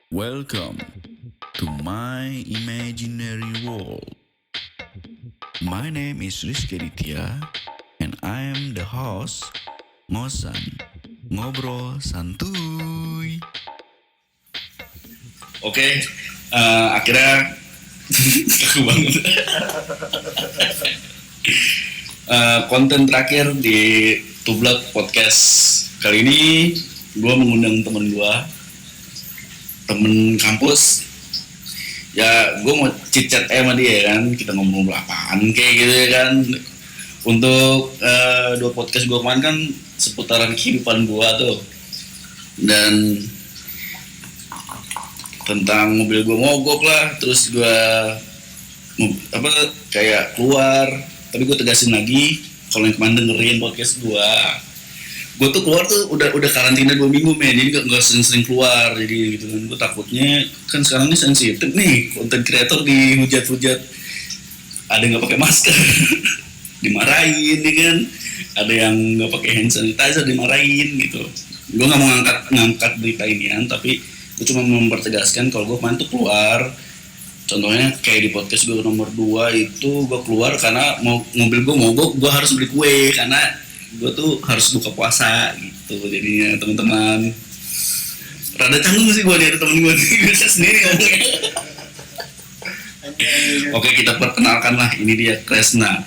Welcome to my imaginary world. My name is Rizky Ditya and I am the host Ngosan Ngobrol Santuy. Oke, akhirnya kaku banget. Konten terakhir di Tublak Podcast kali ini, gue mengundang temen kampus. Ya, gue mau chit-chat sama dia kan, kita ngomong apaan kayak gitu ya kan. Untuk dua podcast gue kemarin kan seputaran kehidupan gue tuh, dan tentang mobil gue mogok lah, terus gue kayak keluar. Tapi gue tegasin lagi, kalau yang kemarin dengerin podcast gue tuh keluar tuh udah karantina 2 minggu men, jadi nggak sering-sering keluar. Jadi gitu kan, gue takutnya kan sekarang ini sensitif nih, konten kreator dihujat-hujat, ada yang nggak pakai masker dimarahin nih kan, ada yang nggak pakai hand sanitizer dimarahin gitu. Gue nggak mau ngangkat berita inian, tapi gue cuma mempertegaskan kalau gue kemarin tuh keluar. Contohnya kayak di podcast gue nomor 2 itu, gue keluar karena mobil gue mogok, gue harus beli kue karena gue tuh harus buka puasa gitu. Jadinya teman-teman rada canggung sih gue, ada temen gue bisa sendiri ngomongnya. Oke, kita perkenalkan lah, ini dia Kresna.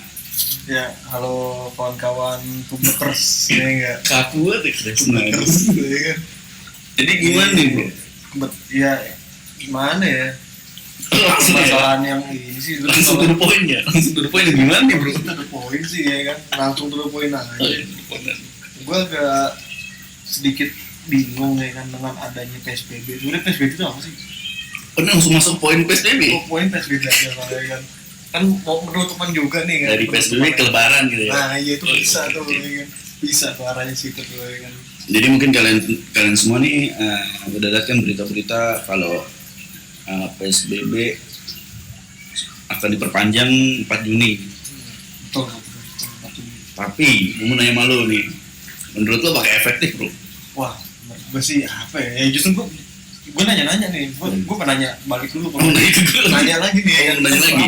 Ya, halo kawan-kawan Tubekers, ya enggak? Kaku banget ya Kresna. Ya, Jadi gimana nih bro? Ya, gimana ya? Permasalahan yang ini sih Langsung to the point ya? Langsung to the point gimana nih bro? Langsung to the point sih ya kan? Langsung to the point aja. Gue agak sedikit bingung ya kan dengan adanya PSBB. Sebenarnya PSBB itu apa sih? Langsung masuk poin PSBB? Poin PSBB aja ya kan? Kan mau penutupan juga nih kan? Dari PSBB ke lebaran gitu ya? Nah iya itu bisa tuh ya kan? Bisa tuh arahnya situ tuh ya kan? Jadi mungkin kalian semua nih udah lihat kan berita-berita kalau PSBB akan diperpanjang 4 Juni. Betul. Tapi gue mau nanya sama lo nih, menurut lo pakai efektif bro? Wah, gue sih apa ya? Justru gue nanya nih, gue penanya balik dulu. Nanya lagi nih, nanya lagi.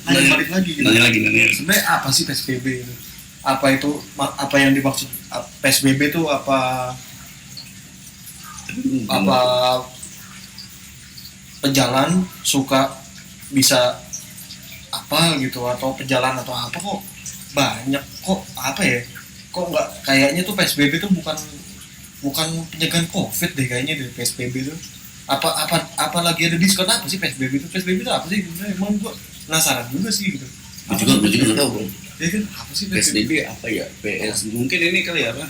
Nanya balik lagi. Gitu. Nanya lagi. Sebenarnya apa sih PSBB itu? Apa yang dimaksud PSBB itu apa pejalan suka bisa apa gitu, atau pejalan atau apa kok banyak kok apa ya, kok nggak kayaknya tuh PSBB tuh bukan pencegahan COVID deh kayaknya dari PSBB tuh apa lagi ada diskon apa sih PSBB itu apa sih emang gua penasaran juga sih gitu. Gue juga nggak tahu bro. Ya kan apa sih PSBB apa ya? Mungkin ini kali ya apa?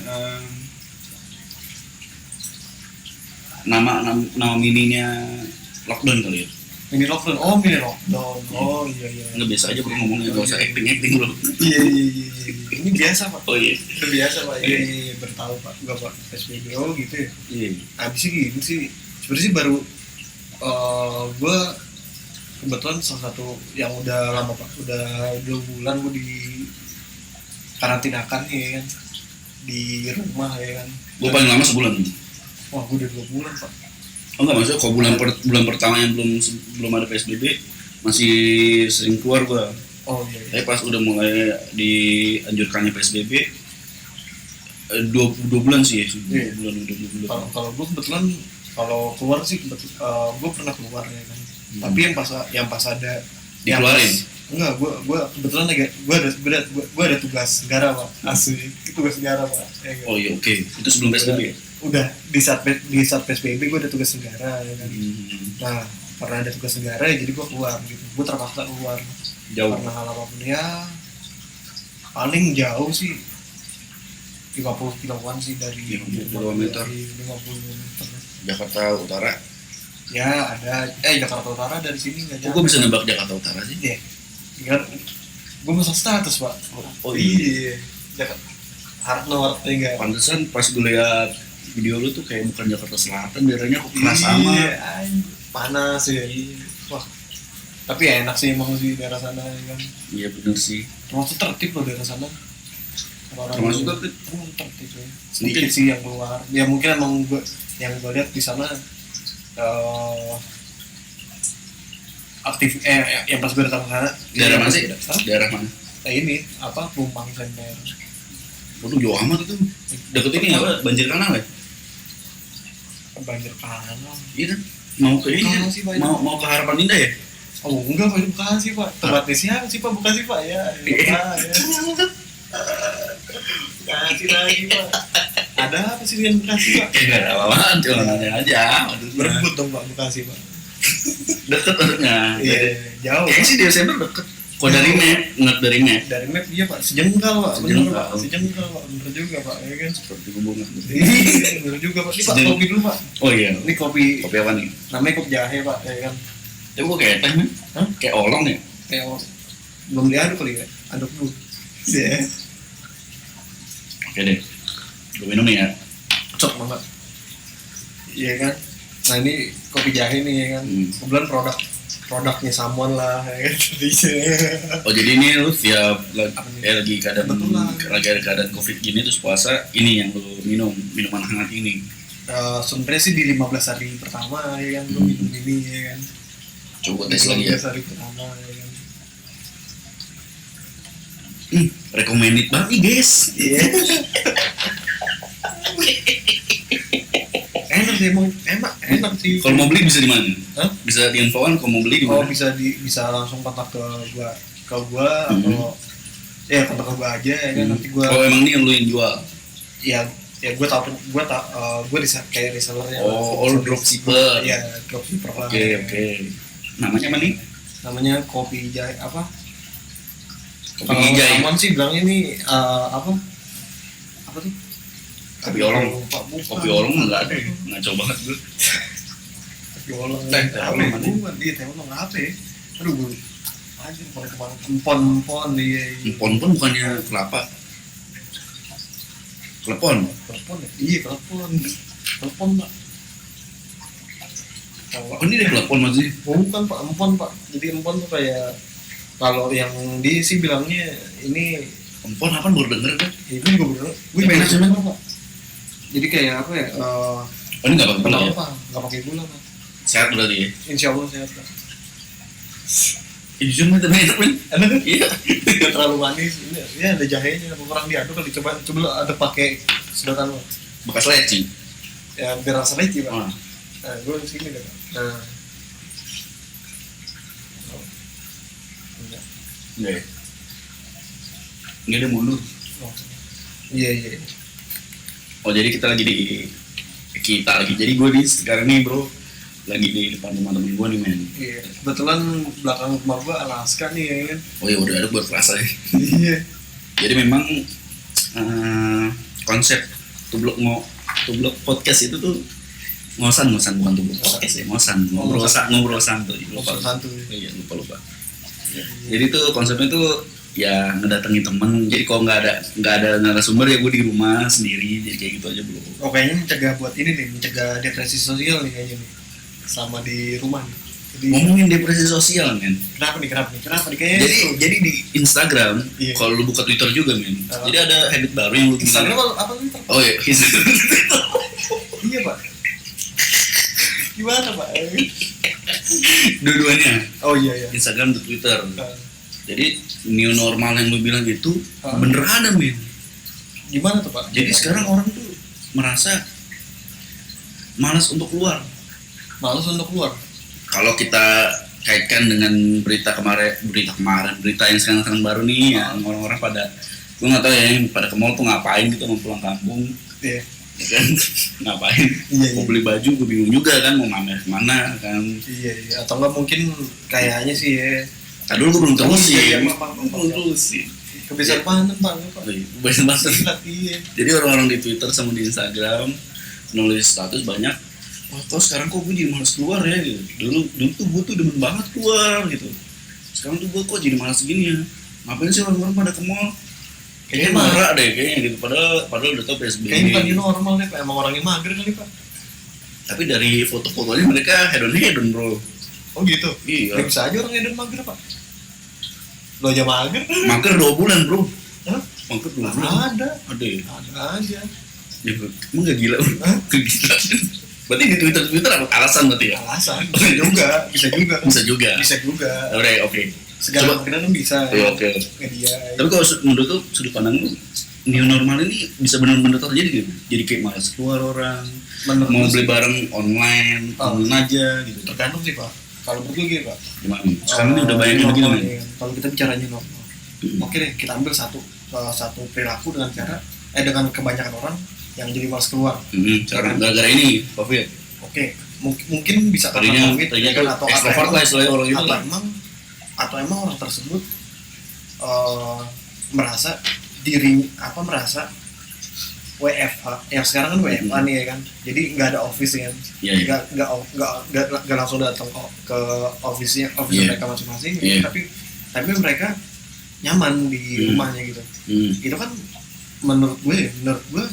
Nama mininya lockdown kali ya? Mini lockdown. Oh iya. Nggak biasa aja bro ngomongnya, nggak usah acting bro. Iya. Ini biasa pak. Oh iya. Udah biasa pak. Iya bertahu pak. Enggak pak PSBB gitu ya. Iya. Habis sih gini sih. Sebenarnya sih baru gue kebetulan salah satu yang udah lama pak. Udah 2 bulan gue di karantinakan ya kan. Di rumah ya kan. Gue paling lama sebulan. Wah gue udah 2 bulan pak. Oh enggak, maksudnya kalau bulan pertama yang belum ada PSBB masih sering keluar gua. Oh iya. Tapi pas udah mulai dianjurkannya PSBB 2 bulan sih ya. 2 bulan. Kalau gue kebetulan kalau keluar sih gue pernah keluar ya kan. Tapi yang pas ada dikeluarin. Enggak, gue kebetulan gue ada tugas negara pak. Asli tugas negara pak. Ya, kan? Oh iya oke. Itu sebelum PSBB ya? Udah di saat PSBB gue ada tugas negara ya kan. Nah karena ada tugas negara ya jadi gue keluar gitu, gue terpaksa keluar. Jauh karena lama ya paling jauh sih 50 kiloan sih dari 50 kilometer. 50 kilometer Jakarta Utara ya ada Jakarta Utara dari sini nggak jauh. Gue bisa nebak Jakarta Utara sih ya kan gue masuk status pak. Oh iya. Jakarta Hard North ya enggak. Pantesan pas gue lihat video lu tuh kayak bukan Jakarta Selatan, daerahnya kok keras amat. Panas ya. Wah. Tapi ya enak sih emang sih daerah sana ya kan. Iya bener sih. Termasuk tertib loh daerah sana. Termasuk tertib ya. Sedikit sih yang keluar. Ya mungkin emang yang gue lihat di sana eh aktif yang pas gue datang ke sana. Daerah mana sih? Hah? Daerah mana? Ini apa Pelumpang Center. Waduh jauh amat itu. Deket ini apa? Banjir kanal ya? Banjir kanal. Iya kan? Mau ke ini kan? Bekasi, Pak. Mau ke Harapan Indah ya? Oh enggak Pak, itu Bekasi Pak. Tempatnya siapa sih Pak? Bekasi Pak ya. Bekasi lagi Pak. Ada apa sih dengan Bekasi Pak? Enggak ada apa-apaan, cuma nanya aja. Berebut dong Pak Bekasi Pak. Deket harusnya. Iya, jauh. Kayaknya sih di Desember deket. Kok dari map, nggak dari map. Dari map iya Pak, sejengkal Pak. Bener Sejengkal. Pak, sejengkal Pak. Bener juga Pak, ya kan? Seperti hubungan. Iya, bener juga Pak. Ini Pak, Sejeng- kopi dulu Pak. Oh iya. Ini kopi, Kopi apa nih? namanya kopi jahe Pak, ya kan? Ya gua kayak teh nih. Hah? Kayak olong ya. Kayak belum diaduk kali ya? Aduk dulu. Iya. Oke deh. Gua minum nih ya. Cocok banget. Iya kan? Nah ini kopi jahe nih ya kan? Kebetulan produknya Samon lah ya kan? Oh jadi ini lu tiap Apa nih? lagi keadaan Betulan. lagi ada keadaan covid gini terus puasa ini yang lu minum minuman hangat ini. Sebenarnya sih di 15 hari pertama ya kan? Lu minum ini ya kan? Coba Di tes lagi ya. 15 hari pertama ya kan? Recommended banget nih guys. Iya. Enak sih emang, enak sih. Kalau mau beli bisa di mana? Hah? Bisa di infoan kalau mau beli di Oh mana? bisa langsung kontak ke gua atau ya kontak ke gua aja ya kan nanti gua Oh emang ini yang lu yang jual? ya gua kayak resellernya. Oh lu dropshipper. Iya dropshipper lah. Oke. Namanya apa nih? Namanya kopi jahe apa? Kopi hijai. Aman sih bilangnya ini apa tuh? Kopi olong. Lupa, bukan. Kopi olong nggak ada ya? Ngaco banget gue. Kopi olong. Teh apa olong ya? mana? Bukan, iya teh olong apa ya? Aduh gue anjir kemana empon dia. Empon pun bukannya kelapa. Klepon. Telepon ya? Iya telepon Pak. Oh ini deh klepon maksudnya. Bukan Pak, empon Pak. Jadi empon tuh kayak kalau yang di sih bilangnya ini Empon apa baru denger kan? ini juga bener. Gue Gimana sih, Man? Pak. Jadi kayak apa ya? Oh ini nggak pakai gula ya? Pak, nggak pakai gula Pak. Sehat berarti ya? Insya Allah sehat Pak. Jujur mah tapi enak men. Enak kan? Iya. Nggak terlalu manis. Ini ya ada jahenya, kurang diaduk kali coba ada pakai sedotan Pak. Bekas leci. Ya biar rasa leci Pak. Oh. Nah, gue di sini deh Pak. Nah. Enggak. Enggak ya? Enggak ada mundur. Oh. Iya. Oh jadi kita lagi jadi gue di sekarang nih bro lagi di depan teman-teman gue nih men. Iya. Kebetulan belakang rumah gue Alaska nih ya kan. Oh ya udah ada buat kerasa ya. Iya. Jadi memang konsep tublok podcast itu tuh ngosan bukan tublok podcast ya ngobrol santuy. Ngobrol santuy. Iya lupa. Jadi tuh konsepnya tuh ya ngedatengin temen. Jadi kalau nggak ada narasumber ya gue di rumah sendiri jadi kayak gitu aja bro. Oh kayaknya mencegah buat ini nih, mencegah depresi sosial nih kayaknya nih. Sama di rumah nih. Jadi Ngomongin depresi sosial men. kenapa nih kayaknya Jadi di Instagram Iya. kalau lu buka Twitter juga men. Jadi ada habit baru yang lu Instagram gila. apa nih? Oh iya Instagram. Iya Pak. Gimana Pak? Dua-duanya Oh iya. Instagram dan Twitter. Jadi new normal yang lu bilang itu Ah. bener ada men. Gimana tuh Pak? Jadi sekarang orang tuh merasa malas untuk keluar. Males untuk keluar. Kalau kita kaitkan dengan berita yang sekarang baru nih yang orang-orang pada gue nggak tahu ya yang pada ke mall tuh ngapain gitu mau pulang kampung Iya. ya kan ngapain Iya. mau beli baju gue bingung juga kan mau mamer kemana kan. Iya. Atau enggak mungkin kayaknya sih ya. Dulu gue belum terus sih Iya, belum Pak. terus sih Kebiasaan panen Pak. banyak banget. Iya. Jadi orang-orang di Twitter sama di Instagram nulis status banyak, wah kok sekarang kok gue jadi malas keluar ya gitu. Dulu tuh gue tuh demen banget keluar gitu. Sekarang tuh gue kok jadi malas gini ya. Ngapain sih orang-orang pada ke mall? Kayaknya marah deh kayaknya gitu. Padahal udah tau PSBB. Kayaknya bukan new normal nih Pak. Emang orangnya mager kali Pak. Tapi dari foto-fotonya mereka hedon bro. Oh gitu. Iya. Ya, bisa aja orang edon mager Pak. Lo aja mager. Mager 2 bulan bro. Hah? Mager 2 bulan. Ada Ada ya? aja. Ya, emang gak gila bro? Hah? Kegilaan. Berarti di Twitter apa alasan berarti ya? alasan bisa juga Bisa juga. Udah, oke. segala kemungkinan kan bisa Oke. media. Tapi kalau menurut tuh sudut pandang lu, new normal ini bisa benar-benar terjadi gitu? Jadi kayak malas keluar orang, Menurut mau lu beli sih, barang online, online aja gitu. tergantung sih pak. Kalau menurut gue gini pak, Gimana? Sekarang ini udah banyak yang normal begini men. nih, kalau kita bicara new normal, oke deh kita ambil satu perilaku dengan cara dengan kebanyakan orang yang jadi malas keluar. Sekarang gara-gara ini COVID. Oke, mungkin bisa karena COVID Tadinya ya kan, tuh extrovert lah istilahnya orang itu lah. atau emang orang tersebut merasa merasa WFH yang sekarang kan WFH nih ya kan, jadi nggak ada office kan, Iya. nggak langsung datang ke office Iya. mereka masing-masing, Iya. tapi mereka nyaman di rumahnya gitu. Itu kan menurut gue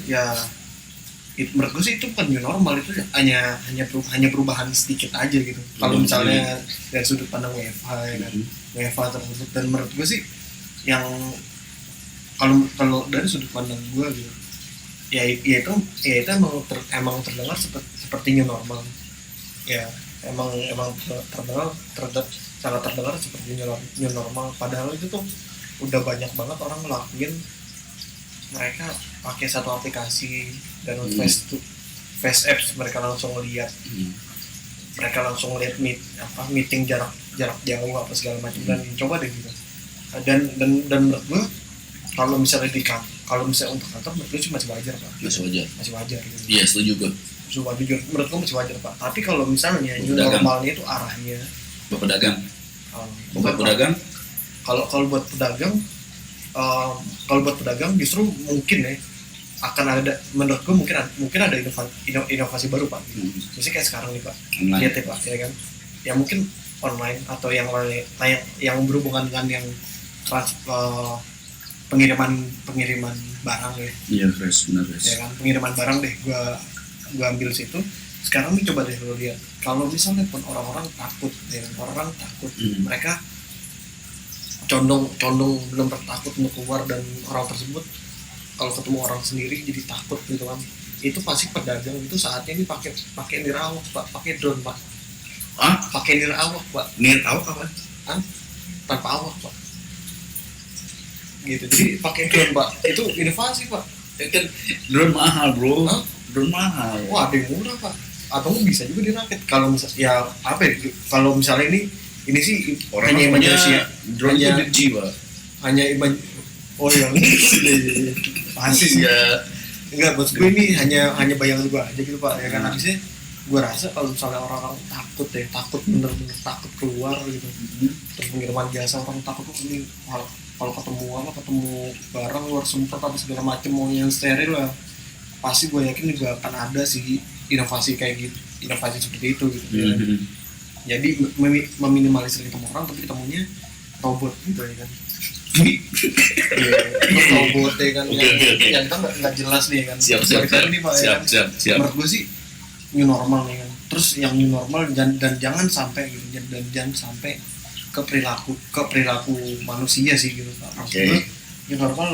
ya menurut gue sih itu bukan new normal, itu hanya perubahan sedikit aja gitu. Kalau misalnya dari sudut pandang WFH ya kan, WFH tersebut, dan menurut gue sih yang kalau dari sudut pandang gue gitu, ya itu emang terdengar seperti new normal. Ya emang sangat terdengar seperti new normal, padahal itu tuh udah banyak banget orang ngelakuin. Mereka pakai satu aplikasi dan face apps, mereka langsung lihat meeting jarak jauh apa segala macam, dan coba deh gitu. Dan menurut gue kalau misalnya untuk kantor, menurut gue sih masih wajar pak. Masih wajar gitu. Iya, setuju gue. Cuma jujur menurut gue masih wajar pak. Tapi kalau misalnya new normalnya itu arahnya Bapak dagang. Kalau buat pedagang justru mungkin ya akan ada, menurut gue mungkin ada inovasi baru pak. Misalnya kayak sekarang nih pak, lihat ya pak ya kan, ya mungkin online atau yang lain yang berhubungan dengan yang pengiriman barang ya. Iya, benar. Ya kan, pengiriman barang deh, gua ambil situ. Sekarang nih coba deh lo lihat, kalau misalnya pun orang-orang takut, mereka condong belum takut untuk keluar, dan orang tersebut kalau ketemu orang sendiri jadi takut gitu kan. Itu pasti pedagang itu saatnya ini pakai nirawak pak, pakai drone pak. Pakai nirawak pak. Nirawak apa? Tanpa awak pak. Gitu, jadi pakai drone pak. Itu inovasi pak. Kan drone mahal bro. Drone mahal. Wah, ada yang murah pak. Atau bisa juga dirakit. Kalau misalnya ya apa ya? Kalau misalnya ini sih orang hanya imajinasi ya. Drone itu jiwa. Hanya oh yang pasti ya. Enggak, buat gue ini hanya bayangan gue aja gitu pak ya kan. Habisnya gue rasa kalau misalnya orang-orang takut bener-bener takut keluar gitu, terus pengiriman jasa orang takut tuh ini kalau ketemu barang luar semprot apa segala macam, mau yang steril lah, pasti gue yakin juga akan ada sih inovasi kayak gitu, inovasi seperti itu gitu. Jadi meminimalisir ketemu orang, tapi ketemunya robot gitu ya kan. Robot ya kan, yang kita nggak jelas nih kan. Siap. Menurut gue sih new normal nih kan. Terus yang new normal dan jangan sampai gitu, dan jangan sampai ke perilaku manusia sih gitu pak. Maksudnya new normal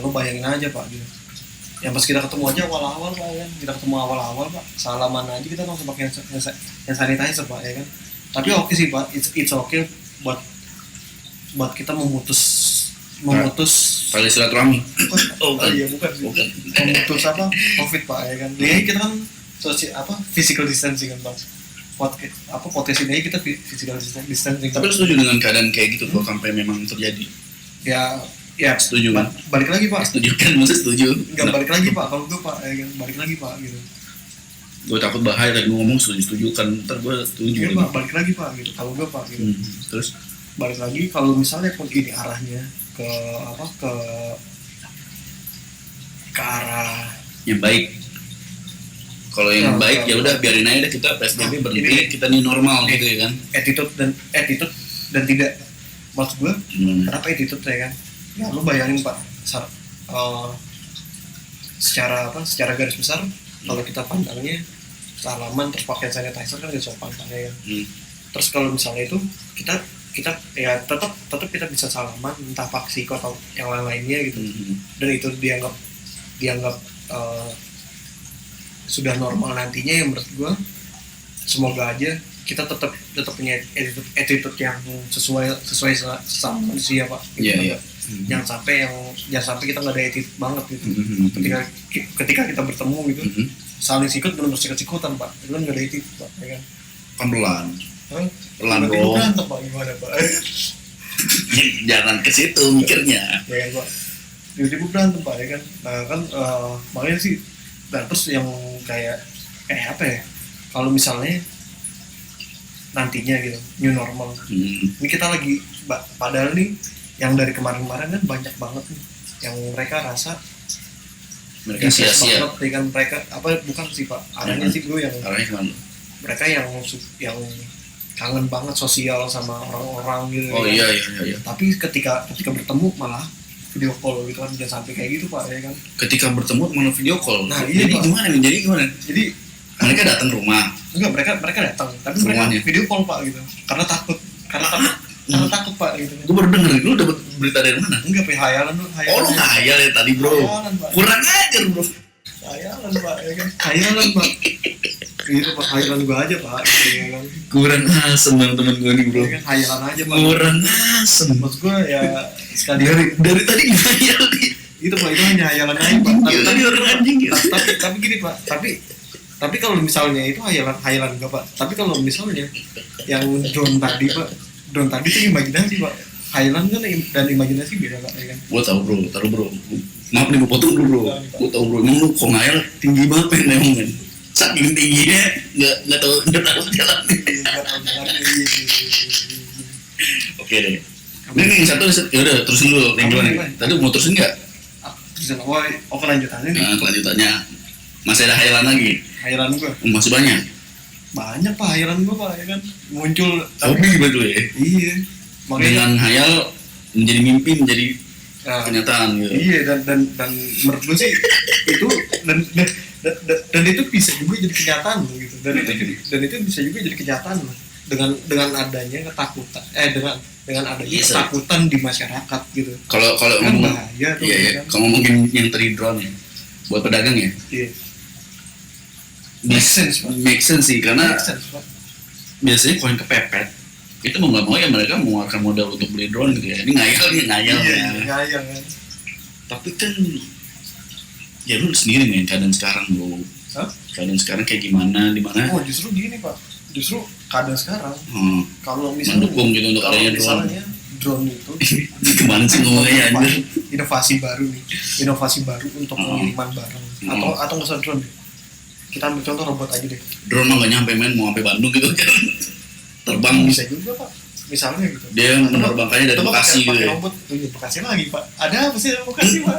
lo bayangin aja pak gitu. Yang pas kita ketemu aja awal-awal pak ya kan, kita ketemu awal-awal pak, salaman aja kita langsung pakai hand sanitizer pak ya kan. Tapi oke sih pak, it's okay buat kita memutus tali silaturahmi. Bukan memutus COVID pak ya kan. Jadi kita kan physical distancing kan pak. Potensinya kita physical distancing. Tapi setuju dengan keadaan kayak gitu kalau sampai memang terjadi? Ya setuju kan? Balik lagi pak. Setuju kan? Maksudnya setuju? Enggak, balik lagi pak. Kalau gue pak, ya kan, balik lagi pak gitu. Gue takut bahaya tadi gue ngomong setuju kan, ntar gue setuju. Iya pak, balik lagi pak gitu. Kalau gue pak gitu. Terus balik lagi kalau misalnya pun ini arahnya ke arah yang baik. Kalau yang baik ya udah biarin aja kita PSBB berhenti, kita new normal gitu ya kan. Attitude dan tidak, maksud gue kenapa attitude ya kan? Ya lu bayangin pak, secara garis besar kalau kita pandangnya salaman terus pakai sanitizer kan gak sopan pak ya kan. Terus kalau misalnya itu kita ya tetap kita bisa salaman entah Paksiko atau yang lainnya gitu. Dan itu dianggap sudah normal nantinya ya menurut gue semoga aja kita tetap punya attitude yang sesuai sama manusia pak. Iya. Jangan sampai kita nggak ada attitude banget gitu. Ketika kita bertemu gitu saling sikut benar-benar sikut-sikutan pak, itu kan nggak ada attitude pak, ya kan? Pelan Pelan bro. Berantem pak gimana pak? Jangan ke situ mikirnya. Ya kan pak, tiba-tiba berantem pak ya kan. Nah kan makanya sih. Nah terus yang kayak apa ya? Kalau misalnya nantinya gitu new normal, ini kita lagi padahal nih yang dari kemarin-kemarin kan banyak banget nih yang mereka rasa Mereka sia-sia. dengan mereka apa bukan sih pak arahnya sih bro yang Arahnya kemana? mereka yang kangen banget sosial sama orang-orang gitu. Oh ya. iya. Tapi ketika bertemu malah video call gitu kan, jangan sampai kayak gitu pak ya kan. Ketika bertemu malah video call. Nah, jadi iya, Pak. gimana nih? Jadi gimana? Jadi Mereka datang ke rumah. enggak mereka datang tapi Semuanya. mereka video call pak gitu karena takut pak gitu. Gue baru denger, lu dapet berita dari mana? Enggak pak, hayalan Oh lu ngayal ya tadi bro. Hayalan, Pak. Kurang ajar bro. Hayalan pak ya kan. Hayalan pak. Gitu pak, hayalan gua aja pak. Hayalan. Kurang asem temen gue nih bro. Ya kan hayalan aja pak. Kurang asem. Maksud gua ya sekali Dari tadi ngayal nih. itu pak, itu hanya hayalan aja pak. Tadi orang anjing ya. Tapi gini pak, tapi kalau misalnya itu hayalan enggak pak. Tapi kalau misalnya yang drone tadi itu imajinasi pak. Hayalan kan dan imajinasi beda pak ya kan. Gue tau bro, taruh bro. Maaf nih gue potong dulu bro. Gue tau bro, emang lu kok ngayal tinggi banget men emang men. Saking tingginya nggak tahu jalan. Oke deh. Ini yang satu ya udah terusin dulu yang dua nih. Tadi mau terusin nggak? Terusin oh kelanjutannya nih. Nah, kelanjutannya masih ada hayalan lagi. Hayalan gua Masih banyak. banyak pak, hayalan gua pak ya kan muncul Hobi betul ya. iya makanya Dengan hayal menjadi mimpi menjadi nah, kenyataan gitu. iya dan menurut gua sih itu dan itu bisa juga jadi kenyataan loh gitu dan itu bisa juga jadi kenyataan loh dengan adanya ketakutan dengan adanya Yes, ketakutan di masyarakat gitu Kalau kan ngomong bahaya tuh iya, kan. kalau ngomongin yang tadi drone ya, buat pedagang ya, Iya. Make sense, Pak. make sense sih karena Make sense, Pak. biasanya koin kepepet itu mau nggak mau ya mereka mengeluarkan modal untuk beli drone gitu ya. Ini ngayal Iya, ya. ngayal kan. Tapi kan ya lu sendiri nih keadaan sekarang bro. Hah? Keadaan sekarang kayak gimana di mana? Oh, justru gini, Pak. Justru keadaan sekarang kalau Mendukung gitu untuk kalau adanya drone. misalnya drone itu Gimana sih ngomongnya anjir? inovasi baru untuk pengiriman barang atau nggak usah drone deh. Kita ambil contoh robot aja deh. Drone mah nggak nyampe men, mau sampai Bandung gitu kan. Terbang Bisa juga pak, misalnya gitu. dia menerbangkannya dari Atau Bekasi gitu pakai ya. robot, Bekasi lagi pak. Ada apa sih Bekasi pak?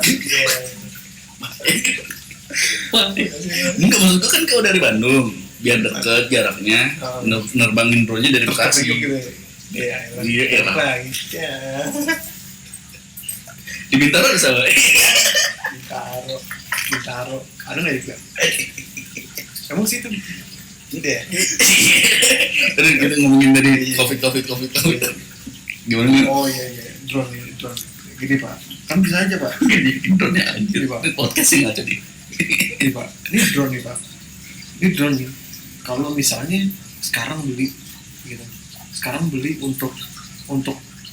Enggak, maksud gue kan kau dari Bandung, biar deket jaraknya, nerbangin drone-nya dari Bekasi. Iya, Iya, lagi. Ya. Di Bintaro ada sama. Bintaro. Ada nggak juga? Emang situ deh. Tadi kita ngomongin dari COVID. Gimana nih? Oh iya, drone. Gini pak, kan bisa aja pak. Jadi drone-nya anjir. Iya, Pak. Podcast sih ngaco nih. Ini pak, ini drone nih pak. Ini drone nih. Kalau misalnya sekarang beli, gitu. Sekarang beli untuk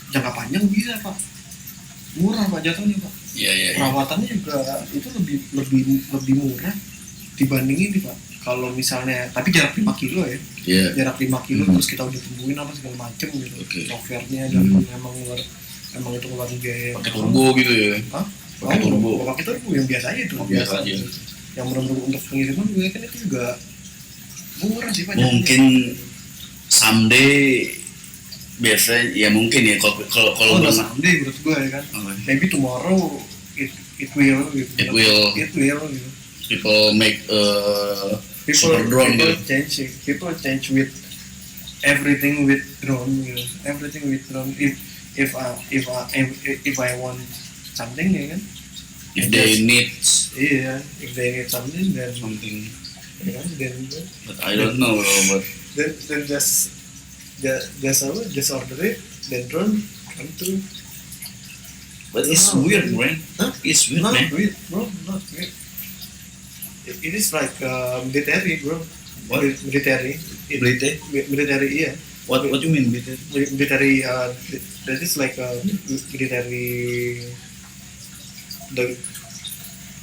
jangka panjang bisa pak. Murah pak jatuhnya pak. Iya. Perawatannya juga itu lebih murah dibanding ini pak. Kalau misalnya, tapi jarak 5 kilo ya. Iya. Jarak 5 kilo terus kita udah tungguin apa segala macem gitu. Oke. Softwarenya dan emang itu ngeluarin biaya. Pakai turbo gitu ya. Hah? Pakai turbo. Pakai turbo yang biasa aja itu. Oh, biasa aja. Yang benar-benar untuk pengiriman juga kan itu juga murah sih pak. Mungkin someday biasa ya mungkin ya kalau udah someday menurut gue ya kan. Maybe tomorrow it will gitu. It will gitu. people make super drone gitu. People change with everything with drone gitu. Everything with drone. If I want something ya kan. If they need If they need something then something, ya kan but I don't know, but then just order it, then drone come to. it's weird, man. Huh? It's weird, Not man. weird, bro. Not weird. It is like military, bro. What? Military. Military? Military, iya. What you mean military? Military. That is like military. The,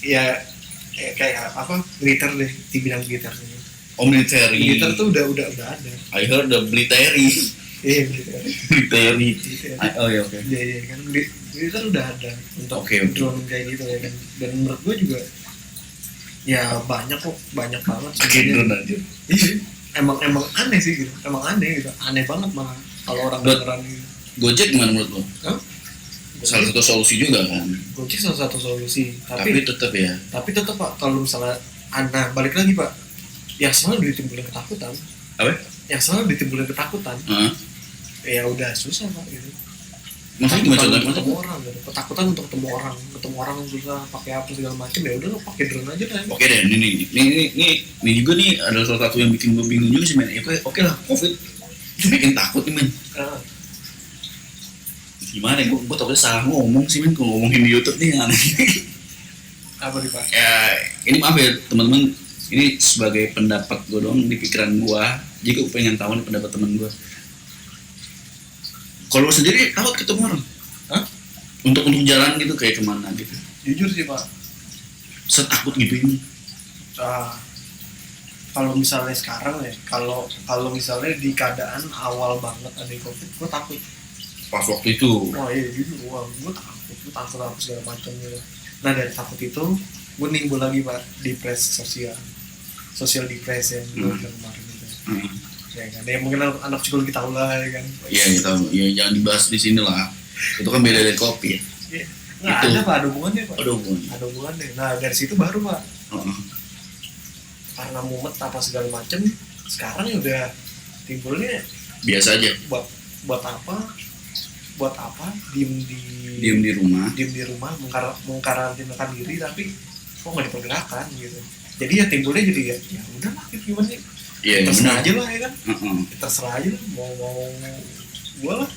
ya kayak apa? Militer deh, di bidang militer. Oh military. Militer tuh udah ada. I heard the military. Iya militer. Military. Oh ya oke. Iya kan militer udah ada untuk Oke. drone kayak gitu ya kan. Dan menurut gue juga ya banyak banget Pakai sebenarnya. drone aja. Iya, emang aneh sih gitu, aneh banget malah kalau orang But- beneran gitu. Gojek gimana menurut lo? Hah? Salah satu solusi juga kan. Gojek salah satu solusi, Tapi tetap ya. tapi tetap pak kalau misalnya balik lagi pak, yang selalu ditimbulin ketakutan, Apa? Hah? ya udah susah pak gitu. Maksudnya gimana Kalau contohnya? ketemu orang gitu, ketakutan untuk ketemu orang susah, pakai apa segala macam, ya udah lo pakai drone aja kan. Oke deh, ini juga nih ada salah satu yang bikin gue bingung juga sih men. Oke lah, COVID itu bikin takut nih men. Ah, Gimana? Gue takutnya salah ngomong sih men. Kalau ngomongin di YouTube nih aneh. apa nih pak? Ya, ini maaf ya teman-teman. Ini sebagai pendapat gue doang di pikiran gue. Jika gue pengen tahu nih pendapat teman gue. Kalau lu sendiri takut ketemu orang? Hah? Untuk jalan gitu kayak kemana gitu? Jujur sih pak, Setakut gitu ini. kalau misalnya sekarang ya, kalau misalnya di keadaan awal banget ada COVID, gue takut. Pas waktu itu. Wah iya jujur, gue takut apa segala macam gitu. Nah dari takut itu, gue nimbul lagi pak, depresi social depression yang gue bilang kemarin gitu. Ya kan, ya mungkin anak psikologi tahu lah ya kan. Iya, ya tahu. Ya jangan dibahas di sini lah. Itu kan beda dari kopi ya. Iya. Nggak Itu. ada pak, ada hubungannya pak. Ada hubungan. Ada hubungannya. Nah dari situ baru pak, Heeh. karena mumet apa segala macam, sekarang ya udah timbulnya Biasa aja. buat apa diem Diam di rumah. mengkarantinakan diri tapi kok nggak dipergerakan gitu. Jadi ya timbulnya jadi ya udah lah gitu, gimana sih, Iya, terserah benar. aja lah ya kan, Heeh. terserah aja lah mau gua lah.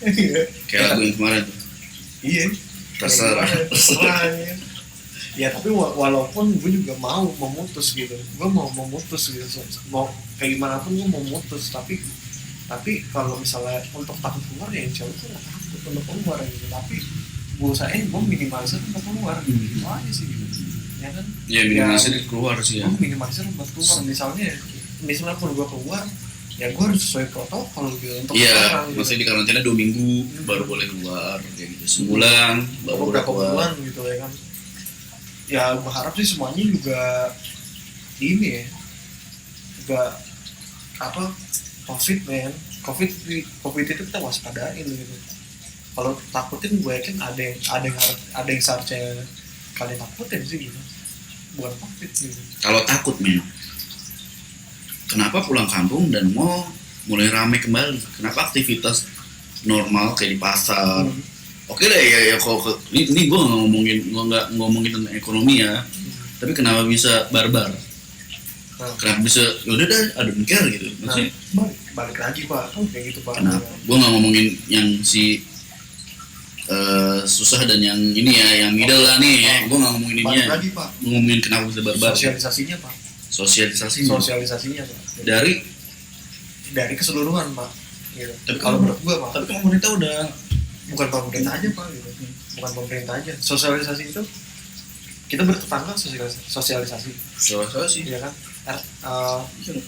Kayak lagu yang kemarin tuh. Iya, Terserah. ya. Ya tapi walaupun gue juga mau memutus gitu, mau kayak gimana pun gue mau memutus, tapi kalau misalnya untuk takut keluar ya insya Allah gue gak takut untuk keluar gitu, tapi gue usahain gue minimalisir untuk keluar gitu, itu aja sih gitu ya kan. Iya, minimalisir keluar sih ya. Gue minimalisir buat keluar, misalnya pun gue keluar ya gue harus sesuai protokol gitu untuk Iya, sekarang gitu. maksudnya di karantina 2 minggu baru boleh keluar kayak gitu. Sebulan baru boleh beberapa keluar. bulan gitu ya kan. Ya gue harap sih semuanya juga ini ya, juga apa, covid itu kita waspadain gitu. Kalau takutin gue yakin ada yang seharusnya kalian takutin sih gitu, bukan covid gitu. Kalau takut men, kenapa pulang kampung dan mau mulai ramai kembali? Kenapa aktivitas normal kayak di pasar? Oke deh ya kalau ini gue nggak ngomongin tentang ekonomi ya, tapi kenapa bisa barbar? Kenapa bisa yaudah deh ada mikir gitu? Maksudnya Balik lagi pak, kayak gitu pak. kenapa? Gue nggak ngomongin yang si susah dan yang ini ya, yang middle lah nih ya. Gue nggak ngomongin ini Balik ya. lagi pak, Ngomongin kenapa bisa barbar? sosialisasinya pak. Sosialisasinya Pak. dari Keseluruhan pak. Gitu. Tapi Kalau menurut gue pak, tapi kan pemerintah udah bukan pemerintah aja pak gitu, bukan pemerintah aja. Sosialisasi itu kita bertetangga sosialisasi, ya kan.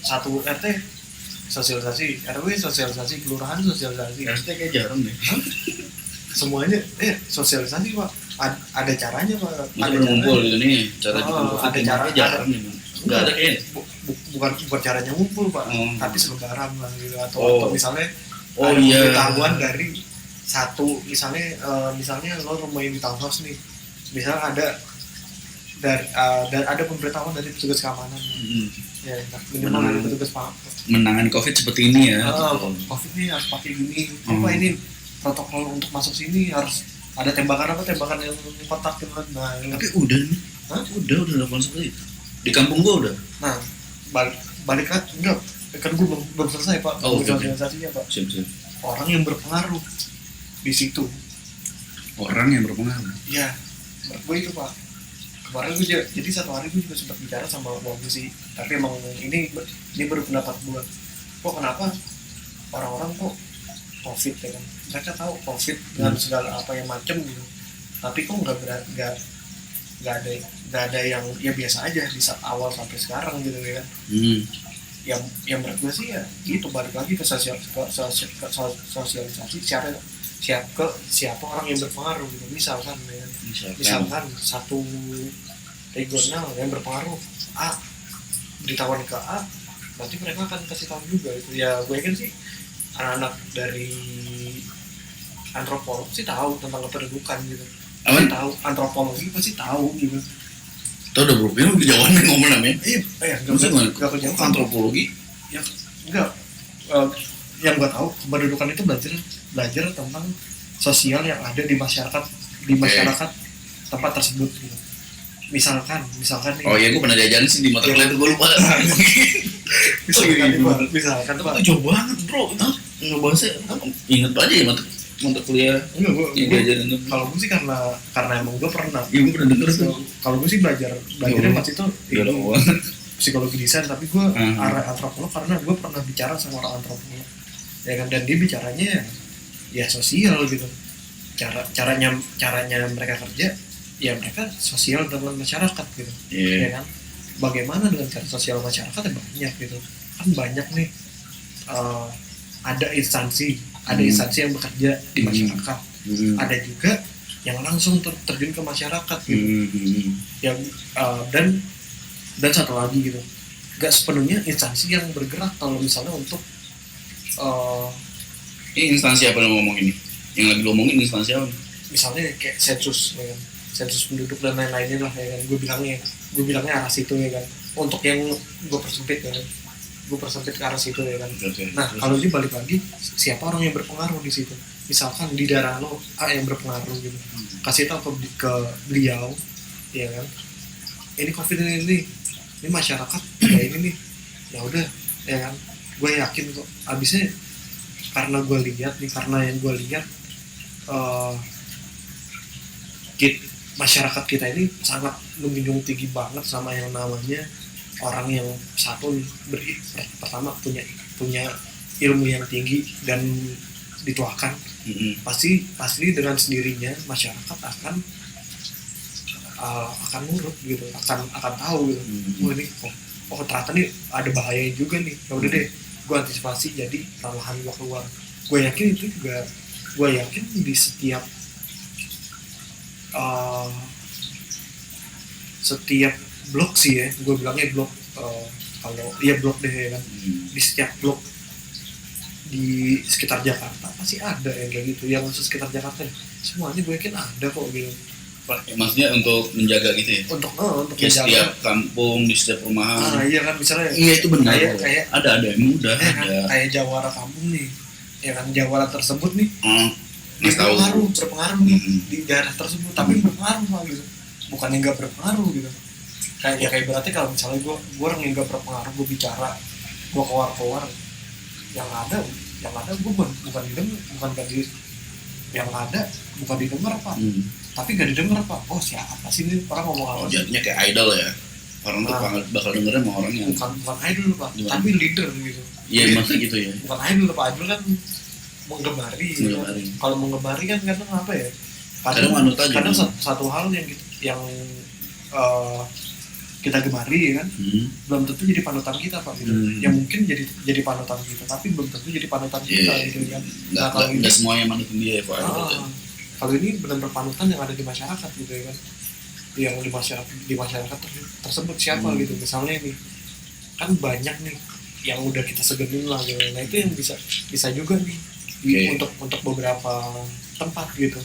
Satu RT sosialisasi, RW sosialisasi, kelurahan sosialisasi, RT kayak jarang deh. semuanya sosialisasi pak. Ada caranya pak. Ada ngumpul gitu nih, cara ada cara, jarang nih. Enggak ada kayaknya. Bukan caranya ngumpul pak, tapi selebaran lah gitu, atau misalnya ada iya. pengetahuan dari satu, misalnya lo rumahnya di townhouse nih, misalnya ada pemberitahuan dari petugas keamanan, ya minimal dari petugas menangani COVID seperti ini ya. COVID ini harus pakai gini, apa ini protokol untuk masuk sini harus ada tembakan yang kotak gitu kan. Nah, Tapi udah nih. Udah lakukan seperti itu. Di kampung gua udah. Nah, balik lagi enggak, kan gue belum selesai pak. Sosialisasinya pak. Siap. Orang yang berpengaruh di situ. Orang yang berpengaruh. Ya, menurut gue itu pak. kemarin gue juga, jadi satu hari gue juga sempat bicara sama gue sih, tapi emang ini baru pendapat gue, kok kenapa orang-orang kok covid ya kan, mereka tahu covid dengan segala apa yang macam gitu, tapi kok nggak ada yang ya biasa aja di saat awal sampai sekarang gitu ya kan. Yang menurut gue sih ya gitu, balik lagi ke sosialisasi siapa orang yang berpengaruh gitu. Misalkan satu regional yang berpengaruh A, beritahuan ke A, berarti mereka akan kasih tahu juga itu ya. Gue yakin sih anak-anak dari antropolog sih tahu tentang kependudukan gitu, pasti tahu, antropologi pasti tahu gitu. Tahu udah bro, ini kejauhan nih ngomong namanya. Iya, nggak kejauhan. Antropologi? Ya, enggak. Yang gue tahu kependudukan itu belajar tentang sosial yang ada di masyarakat tempat tersebut gitu. Misalkan nih. Oh iya, gue pernah diajarin sih di mata kuliah itu, gue lupa. Misalkan Pak. Itu jauh banget bro. Ngebahasnya inget aja ya mata kuliah. Enggak, yang diajarin tuh. Kalau gue sih karena emang gue pernah. Iya, gue pernah denger tuh. Kalau gue sih belajarnya pas itu psikologi desain, tapi gue arah antropolog karena gue pernah bicara sama orang antropolog ya kan, dan dia bicaranya ya sosial gitu, caranya mereka kerja ya, mereka sosial dengan masyarakat gitu. Ya kan, bagaimana dengan cara sosial masyarakat ya banyak gitu kan, banyak nih ada instansi yang bekerja di masyarakat, ada juga yang langsung terjun ke masyarakat gitu. Yang dan satu lagi gitu, gak sepenuhnya instansi yang bergerak kalau misalnya untuk ini instansi apa yang ngomong ini? Yang lagi lo ngomongin instansi apa? Misalnya kayak sensus ya kan, sensus penduduk dan lain-lainnya lah ya kan, gue bilangnya arah situ ya kan, untuk yang gue persempit ya kan, gue persempit ke arah situ ya kan. Nah kalau ini balik lagi, siapa orang yang berpengaruh di situ? Misalkan di daerah lo A yang berpengaruh gitu, kasih tahu ke beliau ya kan, ini covid ini masyarakat kayak ini nih, ya udah ya kan, gue yakin kok abisnya, karena yang gue lihat masyarakat kita ini sangat menjunjung tinggi banget sama yang namanya orang yang satu pertama punya ilmu yang tinggi dan dituakan. Pasti dengan sendirinya masyarakat akan nurut gitu, akan tahu gitu. Ini ternyata nih ada bahaya juga nih, ya udah deh gue antisipasi, jadi perlahan gue keluar. Gue yakin itu juga, di setiap blok sih ya, gue bilangnya blok, kalau dia blok deh ya kan, di setiap blok di sekitar Jakarta pasti ada yang kayak gitu, yang khusus sekitar Jakarta semuanya gue yakin ada kok gitu. Maksudnya untuk menjaga gitu ya? Untuk menjaga setiap kampung, di setiap perumahan. Iya kan, misalnya iya itu benar, kayak ada emang udah kan, ada. Kayak jawara kampung nih ya kan, jawara tersebut nih berpengaruh nih di daerah tersebut, tapi berpengaruh lah gitu, bukan yang gak berpengaruh gitu. Kayak berarti kalau misalnya gue orang yang gak berpengaruh, gue bicara, gue keluar yang ada gue bukan didengar pak, tapi gak didengar pak. Oh siapa sih ini orang ngomong apa? Jadinya kayak idol ya, orang tuh bakal dengerin sama orang yang bukan idol pak, tapi leader gitu. Iya maksudnya gitu ya, bukan idol pak, idol kan menggemari. Kalau menggemari kan kadang apa ya, kadang satu hal yang kita gemari ya kan, belum tentu jadi panutan kita pak gitu. Yang mungkin jadi panutan kita, tapi belum tentu jadi panutan kita gitu kan. Nah kalau nggak semuanya manutin dia ya pak. Kalau ini benar-benar panutan yang ada di masyarakat gitu ya kan, yang di masyarakat tersebut siapa gitu. Misalnya ini kan banyak nih yang udah kita segenin lah gitu. Nah itu yang bisa juga nih untuk beberapa tempat gitu.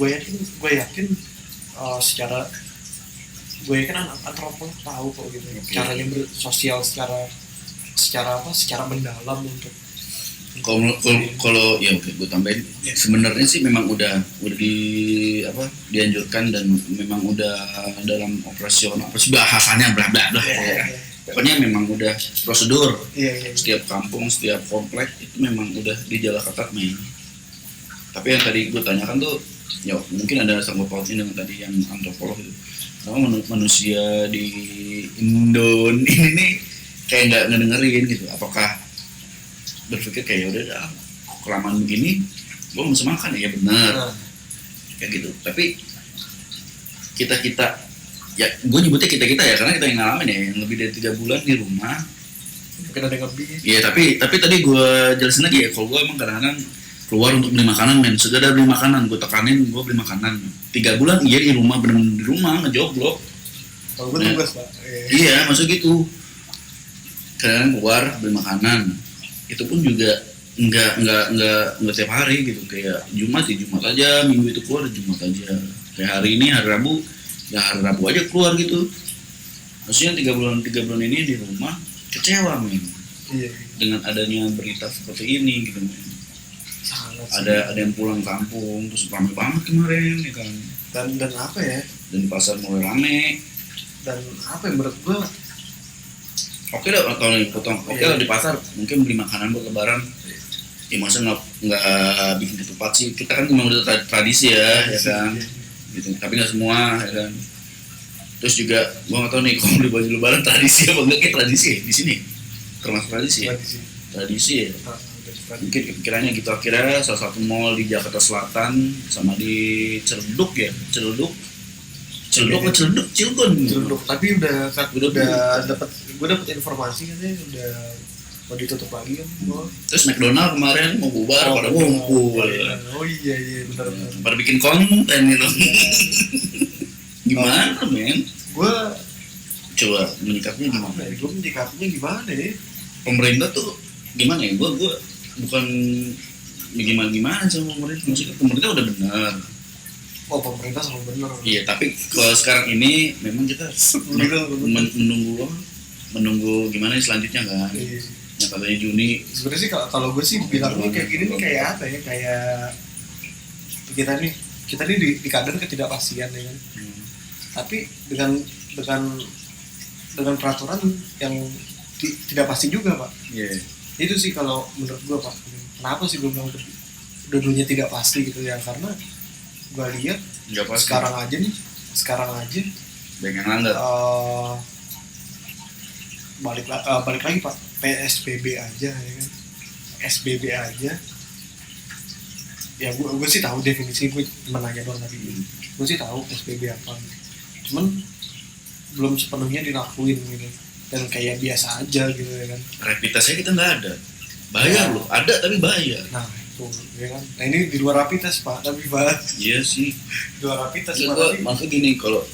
Gue yakin antropolog tahu kok gitu, caranya bersosial secara mendalam untuk. Kalau ya gue tambahin, sebenarnya sih memang udah dianjurkan dan memang udah dalam operasional, bahasanya bla bla bla. Pokoknya memang udah prosedur. Setiap kampung, setiap komplek itu memang udah dijaga ketat nih. Tapi yang tadi gue tanyakan tuh, ya mungkin ada sangkut pautnya dengan tadi yang antropolog itu. manusia di Indon ini nih kayak nggak ngedengerin gitu. Apakah berpikir kayak udah dah kelamaan begini gue nggak bisa makan ya benar kayak gitu. Tapi kita ya gue nyebutnya kita ya karena kita yang ngalamin ya yang lebih dari 3 bulan di rumah. Mungkin ada yang lebih. Iya tapi tadi gue jelasin lagi ya kalau gue emang kadang-kadang keluar untuk beli makanan men, segala beli makanan gue tekanin gue beli makanan 3 bulan iya di rumah bener-bener di rumah ngejoblok. Kalau gue tugas pak. Iya maksud gitu kadang keluar beli makanan itu pun juga nggak tiap hari gitu kayak Jumat aja, Minggu itu keluar Jumat aja, kayak hari ini hari Rabu ya hari Rabu aja keluar gitu. Maksudnya 3 bulan ini di rumah kecewa men. Iya. Dengan adanya berita seperti ini gitu men. Ada yang pulang kampung terus ramai banget kemarin ya kan. Dan apa ya? Dan di pasar mulai rame. Dan apa yang menurut gue? Oke lah kalau potong. Oke lah di pasar mungkin beli makanan buat lebaran. Ya masa nggak bikin ketupat sih. Kita kan memang udah tradisi ya kan. Gitu. Tapi nggak semua ya kan. Terus juga gua nggak tahu nih kalau beli baju lebaran tradisi apa enggak kayak tradisi ya di sini. Termasuk tradisi ya. Tradisi ya. Mungkin kepikirannya gitu akhirnya salah satu mall di Jakarta Selatan sama di Ciledug Cilegon tapi udah dapat informasi katanya udah mau ditutup lagi kan terus McDonald kemarin mau bubar pada ngumpul iya benar pada bikin konten gitu gimana men gue coba menyikapinya gimana ya pemerintah tuh gimana ya gue bukan gimana sama pemerintah, maksudnya pemerintah udah benar. Oh pemerintah selalu benar. Iya tapi kalau sekarang ini memang kita menunggu gimana selanjutnya kan. Iya. Yang katanya Juni. Sebenarnya sih kalau gue sih bilangnya kayak gini nih kayak apa ya kayak kita nih di keadaan ketidakpastian ya kan. Tapi dengan peraturan yang tidak pasti juga pak. Iya. Itu sih kalau menurut gue pak. Kenapa sih gue bilang dulunya tidak pasti gitu ya karena gue lihat sekarang aja banyak yang langgar. Balik lagi pak PSBB aja ya kan SBB aja ya gue sih tahu definisi gue menanya doang tadi gue sih tahu PSBB apa cuman belum sepenuhnya dilakuin gitu dan kayak biasa aja gitu ya kan rapid testnya kita nggak ada bayar loh ada tapi bayar nah itu ya kan nah ini di luar rapid test pak tapi bahas iya sih di luar rapid test maksud gini kalau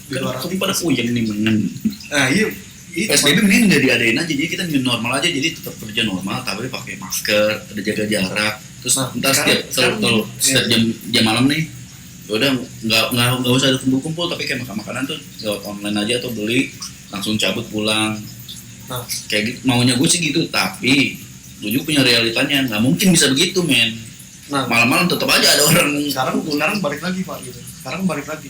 kan pada puyeng nih mengen nah iya PSBB mending nggak diadain aja jadi kita new normal aja jadi tetap kerja normal tapi pakai masker ada jaga jarak terus ntar setiap jam malam nih udah nggak usah ada kumpul tapi kayak makanan tuh lewat online aja atau beli langsung cabut pulang nah kayak gitu maunya gue sih gitu tapi gue juga punya realitanya nggak mungkin bisa begitu men nah malam-malam tetap aja ada orang sekarang balik lagi pak gitu sekarang balik lagi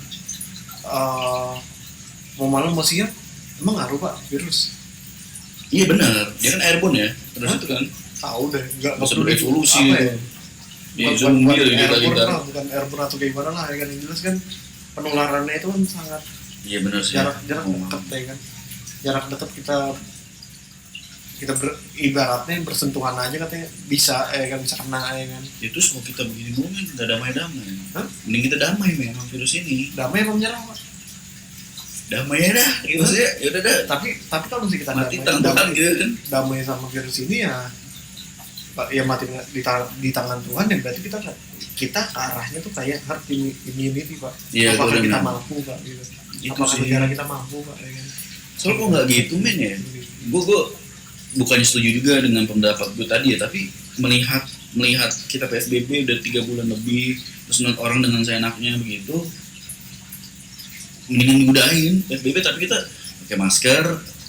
mau malam mau siang emang ngaruh pak virus iya benar dia kan airborne ya terus itu kan tahu deh nggak perlu evolusi ya bukan airborne atau kayak gimana lah ya kan yang jelas kan penularannya itu kan sangat iya benar sih jarak dekat ya kan jarak dekat kita ibaratnya bersentuhan aja katanya bisa kan bisa kena ya kan itu semua kita begini dulu kan nggak damai-damai mending kita damai men sama virus ini damai apa menyerang pak damai ya dah gitu sih ya udah dah tapi kalau misalnya kita mati tangan gitu kan damai sama virus ini ya mati di tangan Tuhan ya berarti kita ke arahnya tuh kayak herd immunity pak ya, apakah kita mampu pak gitu apakah negara kita mampu pak ya kan soalnya kok nggak gitu men ya gue bukannya setuju juga dengan pendapat gue tadi ya tapi melihat kita PSBB udah 3 bulan lebih terus orang dengan seenaknya begitu mendingan diudahin PSBB tapi kita pakai masker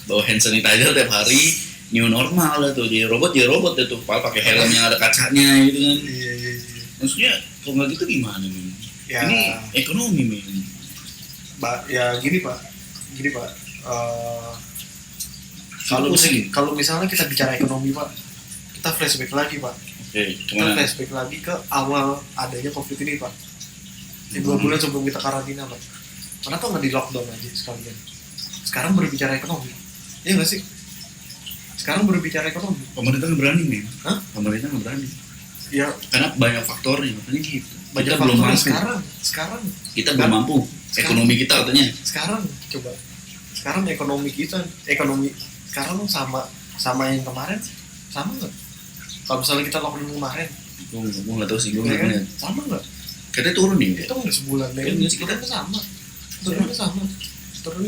bawa hand sanitizer tiap hari new normal lah tuh jadi robot deh tuh pakai helm yang ada kacanya gitu kan iya. Maksudnya kalau nggak gitu gimana nih ya, ini ekonomi men ya gini pak kalau misalnya kita bicara ekonomi pak kita flashback lagi pak kita flashback lagi ke awal adanya COVID ini pak di 2 bulan sebelum kita karantina pak kenapa nggak di lockdown aja sekalian? Sekarang berbicara ekonomi, iya nggak sih? Sekarang berbicara ekonomi. Pemerintah nggak berani nih. Hah? Pemerintah nggak berani. Ya Karena banyak faktornya, makanya gitu. banyak Kita belum faktor mampu. sekarang Kita belum mampu. Ekonomi kita katanya. sekarang coba sekarang ekonomi sekarang sama yang kemarin sama nggak? Kalau misalnya kita lockdown kemarin, Gue nggak tahu sih, gue ya nggak kan? lihat. Sama nggak? Katanya turun nih. Itu nggak sebulan deh. Iya, sih, kita- Turunnya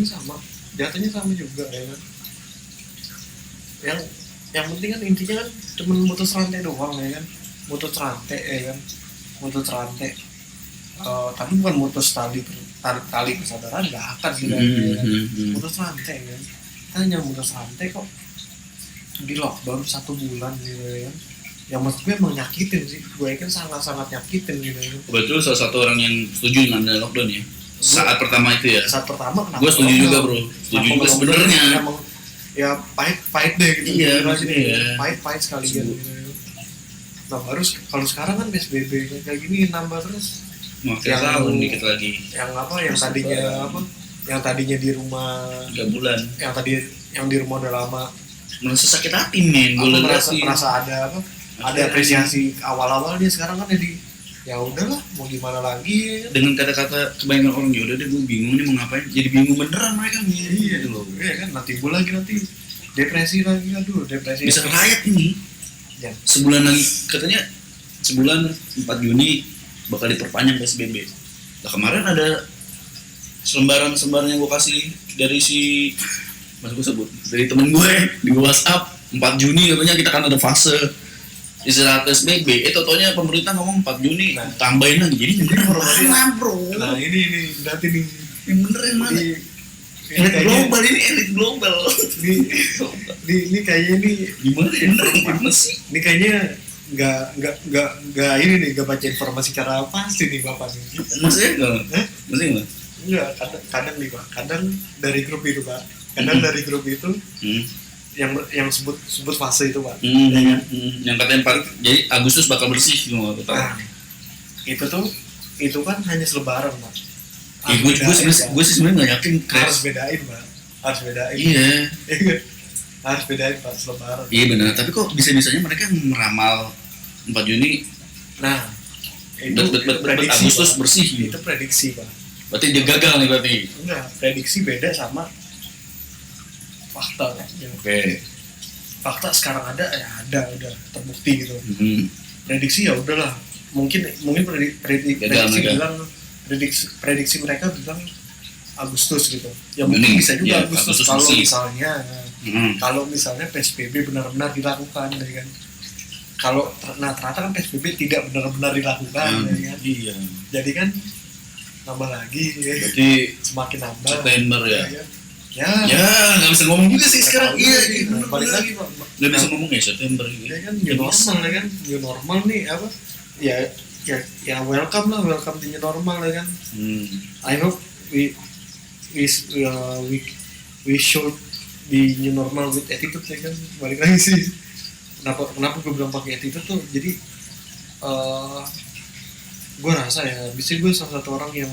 sama, jatuhnya sama juga ya kan. Yang penting kan intinya kan cuma mutus rantai doang ya kan, mutus rantai ya kan, mutus rantai. Tapi bukan mutus tali persaudaraan, nggak akan sih ya kan? Mutus rantai kan, kita hanya mutus rantai kok di lockdown 1 bulan gitu ya kan. Yang menurut gue emang nyakitin sih, gue kan sangat nyakitin gitu ya kan. Betul, salah satu orang yang setuju dengan adanya lockdown ya. Saat pertama itu ya. Saat pertama kenapa Gue setuju lockdown? juga bro. Setuju Kenapa juga lockdown? sebenarnya. Emang ya pahit deh gitu. Iya, Gitu maksudnya aja. ya. Pahit sekalian gitu. Nah baru kalau sekarang kan PSBB kayak gini nambah terus. Makin Yang- tahun dikit lagi. Yang yang tadinya di rumah, 3 bulan. yang di rumah udah lama. Merasa sakit hati nih. Gue Aku lihat sih. merasa ada apresiasi awal-awal dia sekarang kan jadi ya udahlah mau gimana lagi ya kan? Dengan kata-kata kebanyakan orang, ya udah deh gue bingung nih mau ngapain. Jadi bingung beneran mereka nih. Iya Gitu loh. iya kan nanti depresi lagi, aduh depresi Bisa riot ini. ya. Sebulan lagi katanya, sebulan 4 Juni bakal diperpanjang PSBB. Nah kemarin ada selembaran yang gue kasih dari si, mas gue sebut, dari temen gue di WhatsApp. 4 Juni katanya kita kan ada fase istirahat PSBB. Totonya pemerintah ngomong 4 Juni tambahin lagi. Jadi yang bener mana bro? Nah ini nanti nih Yang bener yang mana? ini Elit kayaknya- global ini, elit global. ini kayaknya nih Gimana yang bener yang mana sih? ini kayaknya nggak ini nih nggak baca informasi cara pasti nih bapak nih. Maksudnya enggak? Maksudnya enggak? Enggak, kadang nih pak, kadang dari grup itu pak, kadang dari grup itu yang sebut fase itu pak. Ya kan? Yang katanya jadi Agustus bakal bersih semua kita. Nah, itu kan hanya selebaran pak. Gue sih sebenarnya nggak yakin Harus crash. bedain pak, harus bedain. Iya, Iya kan? Harus bedain pak selebaran. iya benar. Tapi kok bisa-bisanya mereka meramal 4 Juni, Nah, itu prediksi Agustus Pak. bersih. Itu prediksi pak. Berarti dia gagal nih berarti. Enggak, prediksi beda sama fakta kan. Oke. Fakta sekarang ada ya ada udah terbukti gitu. Hmm. Prediksi ya udahlah. Mungkin prediksi Gagal. prediksi mereka bilang Agustus gitu. Ya Ini, mungkin bisa juga ya, Agustus Agustus kalau bersih. misalnya kalau misalnya PSBB benar-benar dilakukan ya kan. Kalau ternyata kan PSBB tidak benar-benar dilakukan ya kan. Iya. Jadi kan nambah lagi ya. Berarti Semakin nambah. September ya. kan? Ya. Ya, nggak bisa ngomong juga sih Nggak sekarang. tahu Iya, lagi. iya, bener, Balik bener. lagi pak. Nggak bisa ngomong ya September gitu. Ya kan new normal ya kan. New normal nih apa? Ya welcome to new normal ya kan. I hope we should be new normal with attitude ya kan. Balik lagi sih. Kenapa gue bilang pakai attitude tuh? Jadi gue rasa ya, bisa gue salah satu orang yang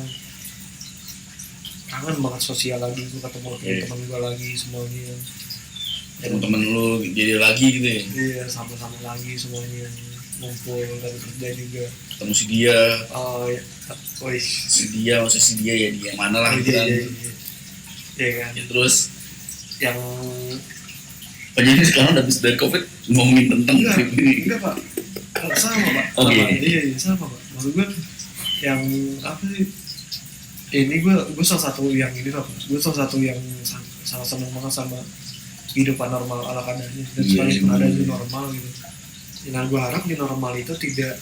kangen banget sosial lagi. Gue ketemu teman gue lagi semuanya. Temen-temen lu jadi lagi gitu ya. Iya sama-sama lagi semuanya ngumpul dari kerja juga. Ketemu si dia, Ya. Wih. maksudnya si dia ya dia mana lah gitu kan. Iya kan. Ya, terus Yang jadi sekarang udah habis dari COVID ngomongin tentang enggak pak. Sama pak. Oke. Sama. Iya sama pak. Maksud gue yang apa sih? Ini gue salah satu yang ini lah. Gue salah satu yang sangat seneng banget sama kehidupan normal ala kadarnya. Dan Iya, sekarang iya. ada new normal gitu. Nah gue harap di normal itu tidak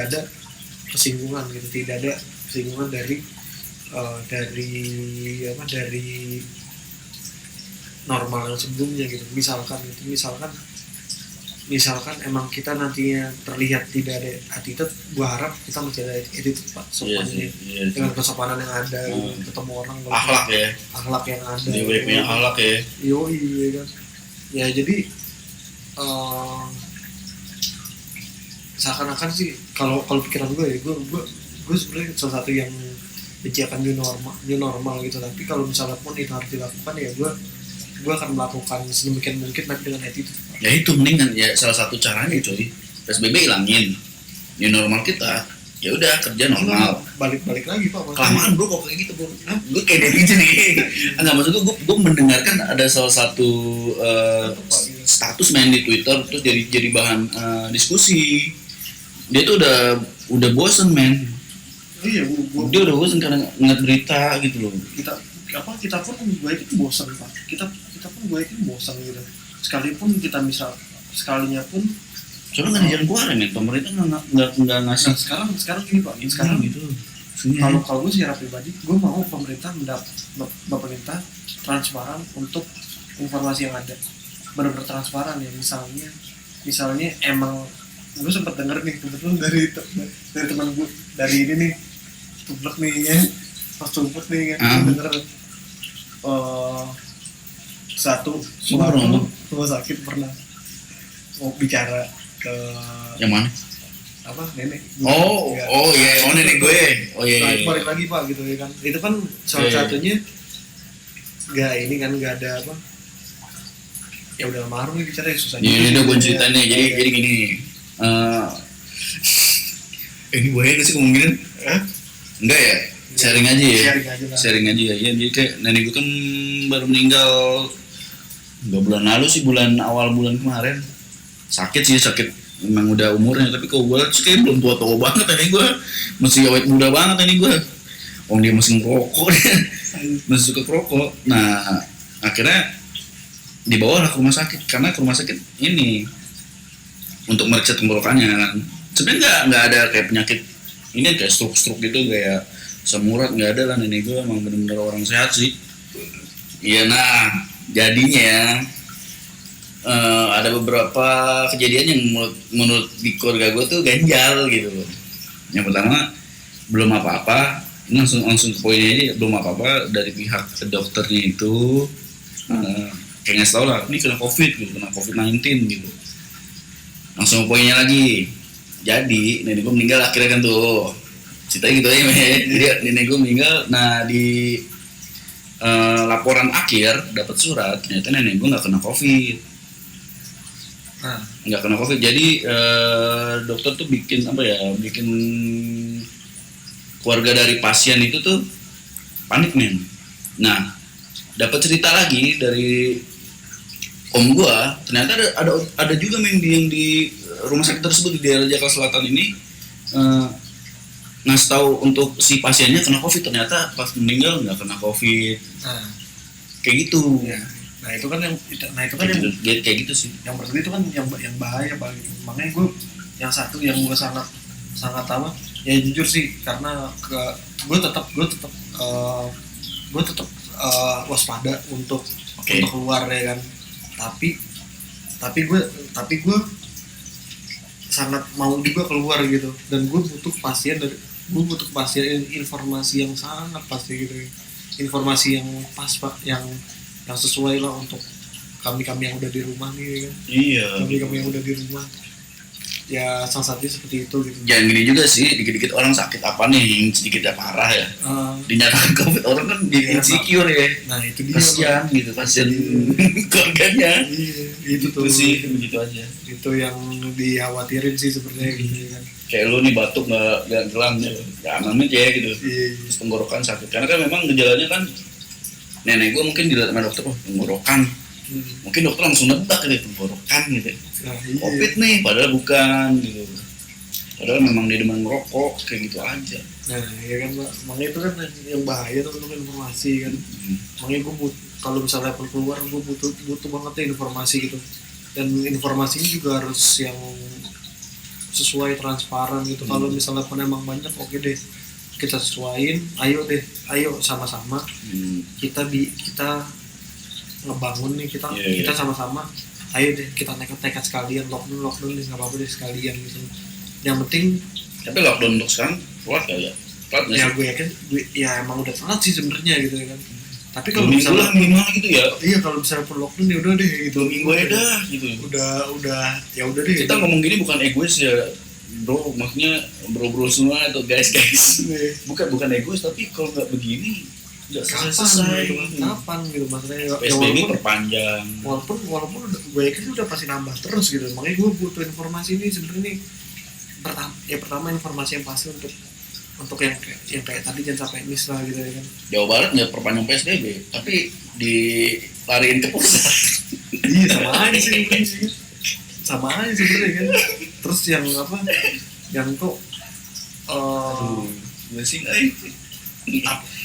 ada kesinggungan gitu, tidak ada kesinggungan dari normal yang sebelumnya gitu. Misalkan emang kita nantinya terlihat tidak ada attitude, gue harap kita masih ada attitude pak, sopannya dengan kesopanan yang ada gitu. Ketemu orang akhlak ya, akhlak yang ada dia punya akhlak ya. iya kan. Ya jadi seakan-akan sih kalau pikiran gue ya gue sebenarnya salah satu yang benci akan new normal gitu. Tapi kalau misalnya pun itu harus dilakukan ya gue akan melakukan sedemikian mungkin tapi dengan attitude. Ya itu mendingan ya, salah satu caranya coy, PSBB ilangin, new normal kita ya udah kerja normal. Balik lagi Pak. Kelamaan bro kok kayak gitu bro. Gue kayak dari nih. Enggak, maksud gue mendengarkan ada salah satu status main di Twitter terus jadi bahan diskusi. Dia tuh udah bosen men. Iya, dia udah bosen karena ngeliat berita gitu loh. Kita pun gue itu bosan Pak. Kita pun gue itu bosan gitu. Sekalipun kita sekalinya pun soalnya nggak ada jalan keluar ya, pemerintah nggak ngasih. Nah, sekarang gini Pak, sekarang gitu. Kalau gue secara pribadi, gue mau pemerintah transparan untuk informasi yang ada, benar-benar transparan ya. Misalnya emang gue sempat denger nih kebetulan dari teman gue dari ini nih, tublek nih ya, pas tublek nih kan, gue denger satu rumah sakit pernah mau bicara ke yang mana? Apa nenek? Iya, nenek gue. Iya. Balik lagi Pak gitu ya kan. Itu kan salah satunya nggak ada apa? Ya udah almarhum nih bicara susah. Ini udah gue ceritanya. Jadi gini. Ini boleh sih ngomongin? Enggak ya? Sharing aja ya. Ya jadi kayak nenek gue kan baru meninggal 2 bulan lalu sih, awal bulan kemarin. Sakit memang udah umurnya, tapi kalau gue kayak belum tua banget ini gue, masih awet muda banget ini gue. Dia masih ngerokok dia, masih suka kerokok. Nah akhirnya dibawa ke rumah sakit, karena ke rumah sakit ini untuk meriksa tenggorokannya kan. Sebenarnya nggak ada kayak penyakit ini kayak stroke gitu, kayak semurat nggak ada lah. Nenek gue emang benar-benar orang sehat sih. Iya, nah jadinya ada beberapa kejadian yang menurut di keluarga gue tuh ganjal gitu loh. Yang pertama, belum apa-apa, langsung ke poinnya aja, belum apa-apa dari pihak dokternya itu kayak ngasih tau lah, ini kena COVID-19 gitu. Langsung ke poinnya lagi. Jadi nenek gue meninggal akhirnya kan tuh, ceritanya gitu aja jadi nenek gue meninggal. Nah di laporan akhir dapat surat, ternyata nenek gue nggak kena COVID. Nggak kena COVID. Jadi dokter tuh bikin keluarga dari pasien itu tuh panik men. Nah dapat cerita lagi dari om gua, ternyata ada juga men yang di rumah sakit tersebut di daerah Jakarta Selatan ini ngasih tahu untuk si pasiennya kena COVID, ternyata pas meninggal nggak kena COVID. Kayak gitu ya. Nah itu kan yang kayak gitu sih. Yang pertama itu kan yang bahaya Pak. Makanya gue yang satu yang gue sangat tahu ya jujur sih, karena gue tetap waspada untuk keluar ya kan. Tapi gue sangat mau juga keluar gitu, dan gue butuh kepastian informasi yang sangat pasti gitu, informasi yang pas Pak, yang sesuai lah untuk kami yang udah di rumah nih kan. Iya. Kami yang udah di rumah. Ya salah satunya seperti itu gitu. Jangan gini juga sih, dikit-dikit orang sakit apa nih yang sedikit parah ya. Dinyatakan COVID, orang kan jadi insecure ya. Nah itu dia. Kasian gitu, kasian keluarganya. Iya, itu tuh sih begitu aja. Itu yang dikhawatirin sih sebenarnya gitu kan. Kayak lu nih batuk nggak gelang ya aman aja gitu. Terus tenggorokan sakit, karena kan memang gejalanya kan nenek gue mungkin dilihat sama dokter, tenggorokan. Mungkin dokter langsung nebak gitu, tenggorokan gitu. COVID nih, padahal bukan gitu. Padahal memang dia demen merokok, kayak gitu aja. Nah ya kan Pak, makanya itu kan yang bahaya tuh untuk informasi kan. Makanya gue kalau misalnya pun keluar, gue butuh banget ya informasi gitu. Dan informasinya juga harus yang sesuai, transparan gitu. Kalau misalnya pun emang banyak, oke deh, kita sesuaiin, ayo sama-sama kita ngebangun nih, kita sama-sama, ayo deh kita nekat sekalian, lockdown deh, nggak apa-apa deh sekalian gitu. Yang penting, tapi lockdown untuk sekarang telat ya? Gue yakin ya emang udah telat sih sebenarnya gitu ya kan. Tapi kalau misalnya minimal gitu ya, iya kalau misalnya pun lockdown ya udah deh gitu, 2 minggu aja gitu. Udah ya udah deh. Kita ngomong gini bukan egois ya, bro, maksudnya bro semua atau guys bukan egois, tapi kalau nggak begini nggak selesai kapan gitu maksudnya. PSBB perpanjang, walaupun gue yakin udah pasti nambah terus gitu. Makanya gue butuh informasi ini sebenarnya nih. Pertama informasi yang pasti untuk yang kayak tadi jangan sampai miss lah gitu ya kan. Jawa Barat nggak perpanjang PSBB tapi dilariin ke pusat. Iya sama aja sebenarnya kan. Terus yang yang kok sih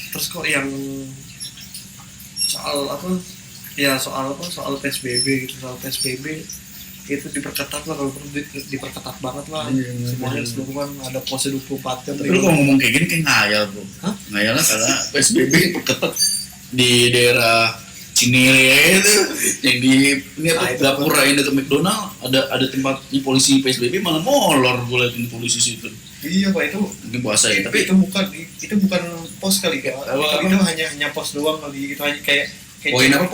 terus kok yang soal PSBB gitu, soal PSBB itu diperketat lah, kalau perlu diperketat banget lah. Semuanya keseluruhan ada pos 24 jam. Tapi lu kalau ngomong kayak gini kayak ngayal bro. Ngayalnya karena PSBB perketat di daerah Cinere itu yang di ini apa Gapura yang dekat McDonald ada tempatnya polisi PSBB malah molor gue liatin polisi situ. Iya pak, itu mungkin puasa ya, tapi itu bukan pos kali kan. Itu hanya pos doang kali, itu hanya kayak poin apa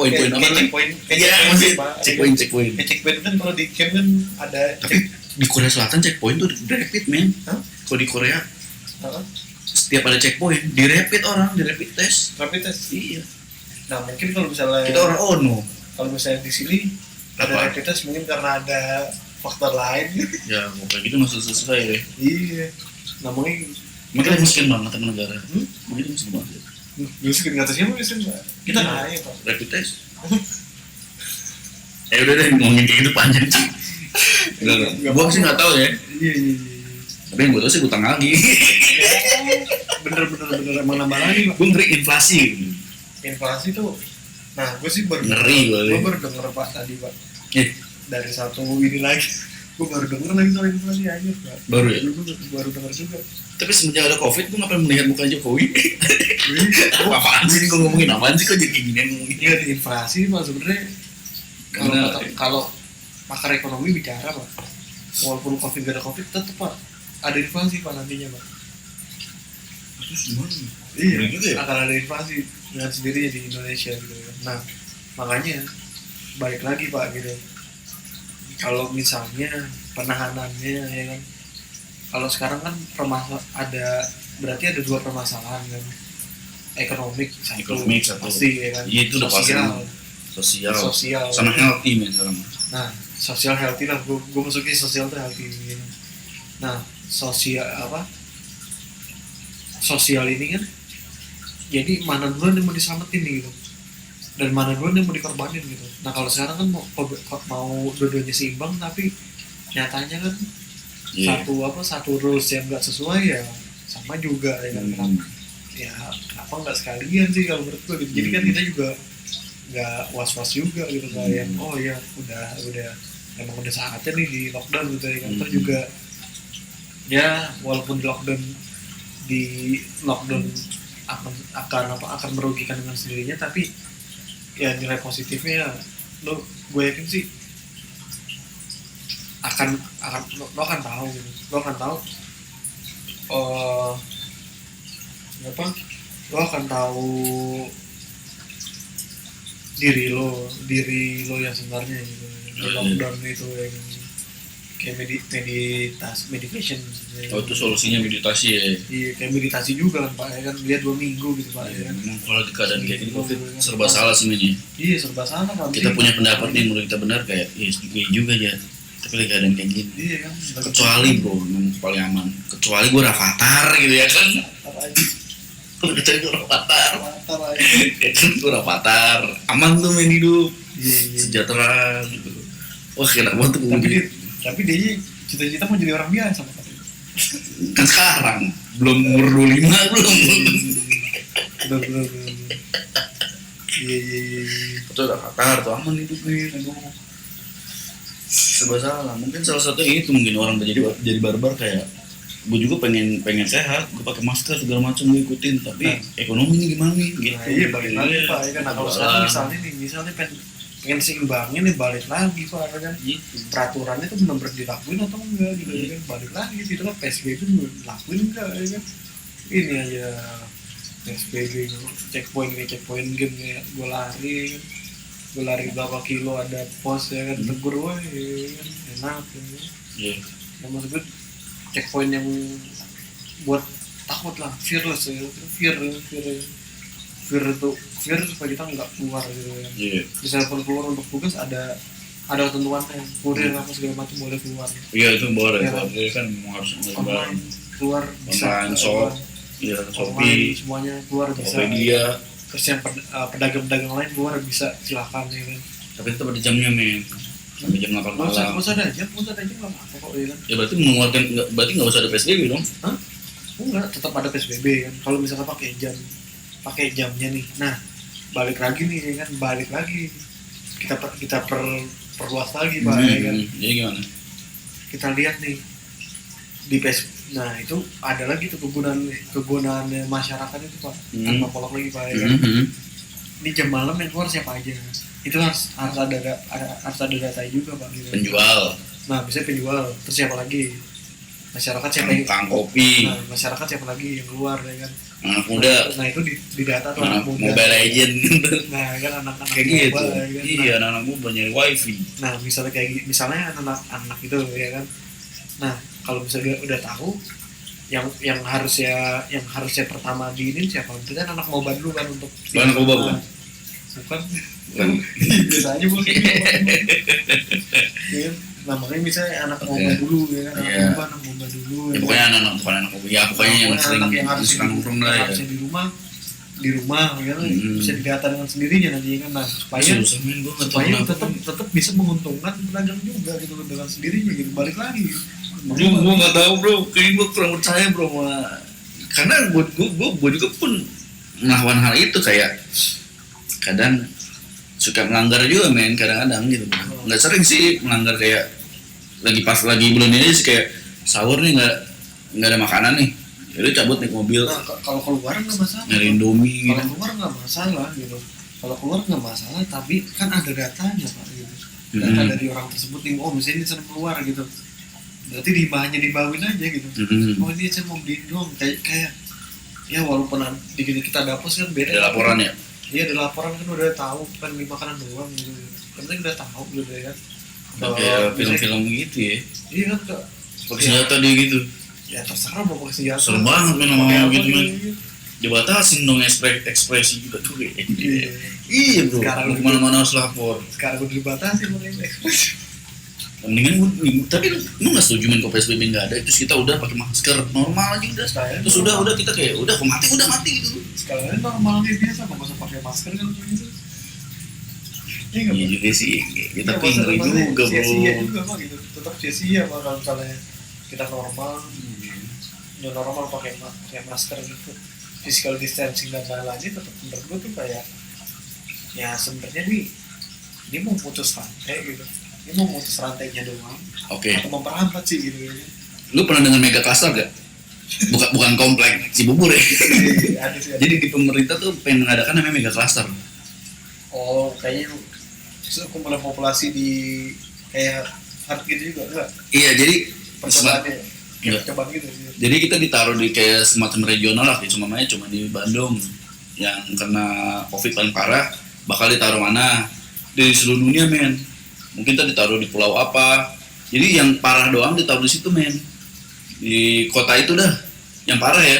checkpoint checkpoint kan. Kalau di camp kan ada, tapi di Korea Selatan checkpoint tuh rapid men. Kalau di Korea setiap ada checkpoint di rapid test. Iya. Nah mungkin kalau misalnya kita orang ONU, kalau misalnya di sini ada rapid test mungkin karena ada faktor lain. Ya kayak gitu masih selesai ya. Iya. Nah mungkin miskin banget teman negara. Mungkin miskin banget. Miskin nggak tahu siapa miskin pak. Kita nanya pak. Rapid test. Udah deh ngomongin kayak gitu panjang sih. Gua sih nggak tahu ya. Iya. Tapi yang gue tahu sih utang lagi. Bener emang nambah lagi pak. Gue ngeri inflasi tuh. Nah gue sih baru denger pak tadi pak. Dari satu ini lagi gue baru denger lagi soal inflasi aja pak. Baru ya? Baru denger juga. Tapi semenjak ada COVID gue ngapain melihat muka Jokowi? Apaan sih gue ngomongin apaan sih kok jadi gini ngomongin? Iya inflasi pak sebenarnya kalau pakar ekonomi bicara pak, walaupun COVID gak ada COVID tetap pak ada inflasi pak nantinya pak. Terus gimana? Iya akan ada inflasi dengan sendirinya di Indonesia gitu kan. Nah makanya balik lagi pak gitu, kalau misalnya penahanannya ya kan, kalau sekarang kan berarti ada dua permasalahan kan, ekonomi satu pasti ya kan. Iya itu udah pasti. Sosial sama healthy misalnya. Nah sosial healthy lah, gue masukin sosial tuh healthy gitu. Nah sosial ini kan jadi mana duluan yang mau diselamatin nih gitu, dan mana duluan yang mau dikorbanin gitu. Nah kalau sekarang kan mau dua-duanya seimbang, tapi nyatanya kan satu rules yang nggak sesuai ya sama juga ya kan. Kenapa nggak sekalian sih kalau menurut gue gitu. Jadi kan kita juga nggak was-was juga gitu kayak udah emang udah saatnya nih di lockdown gitu ya kan. Terus juga ya walaupun di lockdown akan merugikan dengan sendirinya, tapi ya nilai positifnya gue yakin sih lo akan tahu gitu. Lo akan tahu lo akan tahu diri lo yang sebenarnya gitu. Di lockdown itu yang kayak meditation. Itu solusinya meditasi ya? Iya kayak meditasi juga kan pak ya kan, dia 2 minggu gitu pak ya kan. Kalau di keadaan kayak gini COVID serba salah sih ini. Iya serba salah pak. Kita punya pendapat nih menurut kita benar kayak juga aja, tapi di keadaan kayak gini. Iya kan. Kecuali bro, memang paling aman. Kecuali gue Rafathar gitu ya kan. Kecuali gue Rafathar gue Rafathar aman tuh main hidup. Sejahtera gitu. Wah kenapa tuh tapi dia cita-cita mau jadi orang biasa pak. Kan sekarang belum umur 25 belum. Bener. Iya. Itu udah Rafathar tuh aman hidupnya. Serba salah. Mungkin salah satu itu mungkin orang jadi barbar kayak gue juga pengen sehat, gue pakai masker segala macam gue ikutin, tapi ekonomi ini gimana nih? Gitu. Nah, iya balik lagi pak ya kan. Nah, kalau sekarang misalnya pengen seimbangin nih balik lagi pak kan. Gitu. Peraturannya tuh benar-benar dilakuin atau enggak gitu kan. Balik lagi gitu kan, PSBB itu dilakuin enggak ya kan. Ini aja PSBB checkpoint game kayak gue lari berapa kilo ada pos ya kan, tegur gue ya kan, enak ya. Iya. Nah, maksud gue checkpoint yang buat takut lah, fearless ya, fear supaya kita nggak keluar gitu ya. Misalnya pun keluar untuk tugas ada ketentuannya, kurir apa segala macam boleh keluar. Iya itu boleh, Ya, boleh kan harus online keluar bisa, online shop, ya online, Shopee, semuanya keluar bisa. Tokopedia. Terus yang pedagang-pedagang lain keluar bisa, silakan ya kan. Tapi tetap ada jamnya men, sampai jam 8 Nggak malam. usah ada jam nggak apa-apa kok ya kan. Ya berarti mengeluarkan, berarti nggak usah ada PSBB dong? Enggak, tetap ada PSBB kan. Kalau misalnya pakai jamnya nih. Nah, balik lagi nih ya kan, kita perluas lagi Pak ya kan. Jadi gimana? Kita lihat nih di nah itu ada lagi tuh kegunaan masyarakat itu Pak. Tanpa polok lagi Pak ya kan. Ini jam malam yang keluar siapa aja. Itu harus ada data juga Pak gitu. Penjual, Nah, misalnya penjual, terus siapa lagi? Masyarakat siapa lagi? tukang kopi, Nah, masyarakat siapa lagi yang keluar ya kan? anak muda, Nah itu di data tuh anak muda. Mobile Legend, Nah kan anak-anak kayak gitu. mobile, ya kan? Iya, anak-anak muda nyari wifi. Nah misalnya anak itu ya kan. Nah kalau misalnya udah tahu yang harusnya pertama diinin siapa? Itu kan anak mobile dulu kan untuk. Anak mobile bukan? Bukan. Bukan. Biasa aja bukan. Ya, nah makanya misalnya anak mobile dulu ya kan. Iya. Anak mobile dulu. Ya pokoknya bukan anak mobil, ya pokoknya yang sering suka nongkrong lah ya. Harusnya di rumah ya kan, bisa didata dengan sendirinya nanti kan. Nah supaya tetap bisa menguntungkan pedagang juga gitu dengan sendirinya gitu. Balik lagi Gue nggak tahu bro, kayaknya gue kurang percaya bro karena gue juga pun melawan hal itu, kayak kadang suka melanggar juga men, kadang-kadang gitu. Nggak sering sih melanggar, kayak lagi bulan ini sih, kayak sahur nih nggak ada makanan nih, jadi cabut naik mobil. Nah, kalau keluar nggak masalah. Nyari Indomie gitu. Kalau keluar nggak masalah gitu. Kalau keluar nggak masalah, tapi kan ada datanya Pak gitu. Data dari orang tersebut nih, oh misalnya ini sering keluar gitu. Berarti hanya dibawin aja gitu. Oh ini saya mau beli dong, kayak ya walaupun kita dapet kan beda. Ada laporan ya? Iya ada laporan kan udah tahu, bukan beli makanan doang gitu. Karena udah tahu gitu ya kan. Kayak film-film gitu ya. Iya kan kak. Pakai senjata dia gitu. Ya terserah mau pakai senjata. Serem banget men ngomong gitu men. Gitu. Dibatasin dong ekspresi juga tuh kayak. Iya bro. Sekarang Mau kemana-mana harus lapor. Sekarang udah dibatasi makanya ekspresi. Mendingan tapi lu nggak setuju men kalau PSBB nggak ada, terus kita udah pakai masker normal aja udah. Terus udah kita kayak udah mati gitu. Sekarang normalnya biasa nggak usah pakai masker kan gitu. Iya juga sih, kita ngeri juga bro. Sia-sia juga Pak gitu, tetap sia-sia Pak kalau misalnya kita normal pakai masker gitu, physical distancing dan lain-lain, tetap menurut gue tuh kayak ya sebenarnya ini mau putus rantai gitu, ini mau putus rantainya doang, atau memperhambat sih gitu. Lu pernah dengar mega cluster gak? Bukan komplek Cibubur ya. Ada sih. Jadi di pemerintah tuh pengen mengadakan namanya mega cluster. Oh kayaknya kumpulan populasi di kayak hard gitu juga enggak? Iya jadi percobaan gitu. Jadi kita ditaruh di kayak semacam regional lah, cuma di Bandung yang kena COVID paling parah bakal ditaruh mana di seluruh dunia men. Mungkin kita ditaruh di pulau apa. Jadi yang parah doang ditaruh di situ men. Di kota itu dah yang parah ya.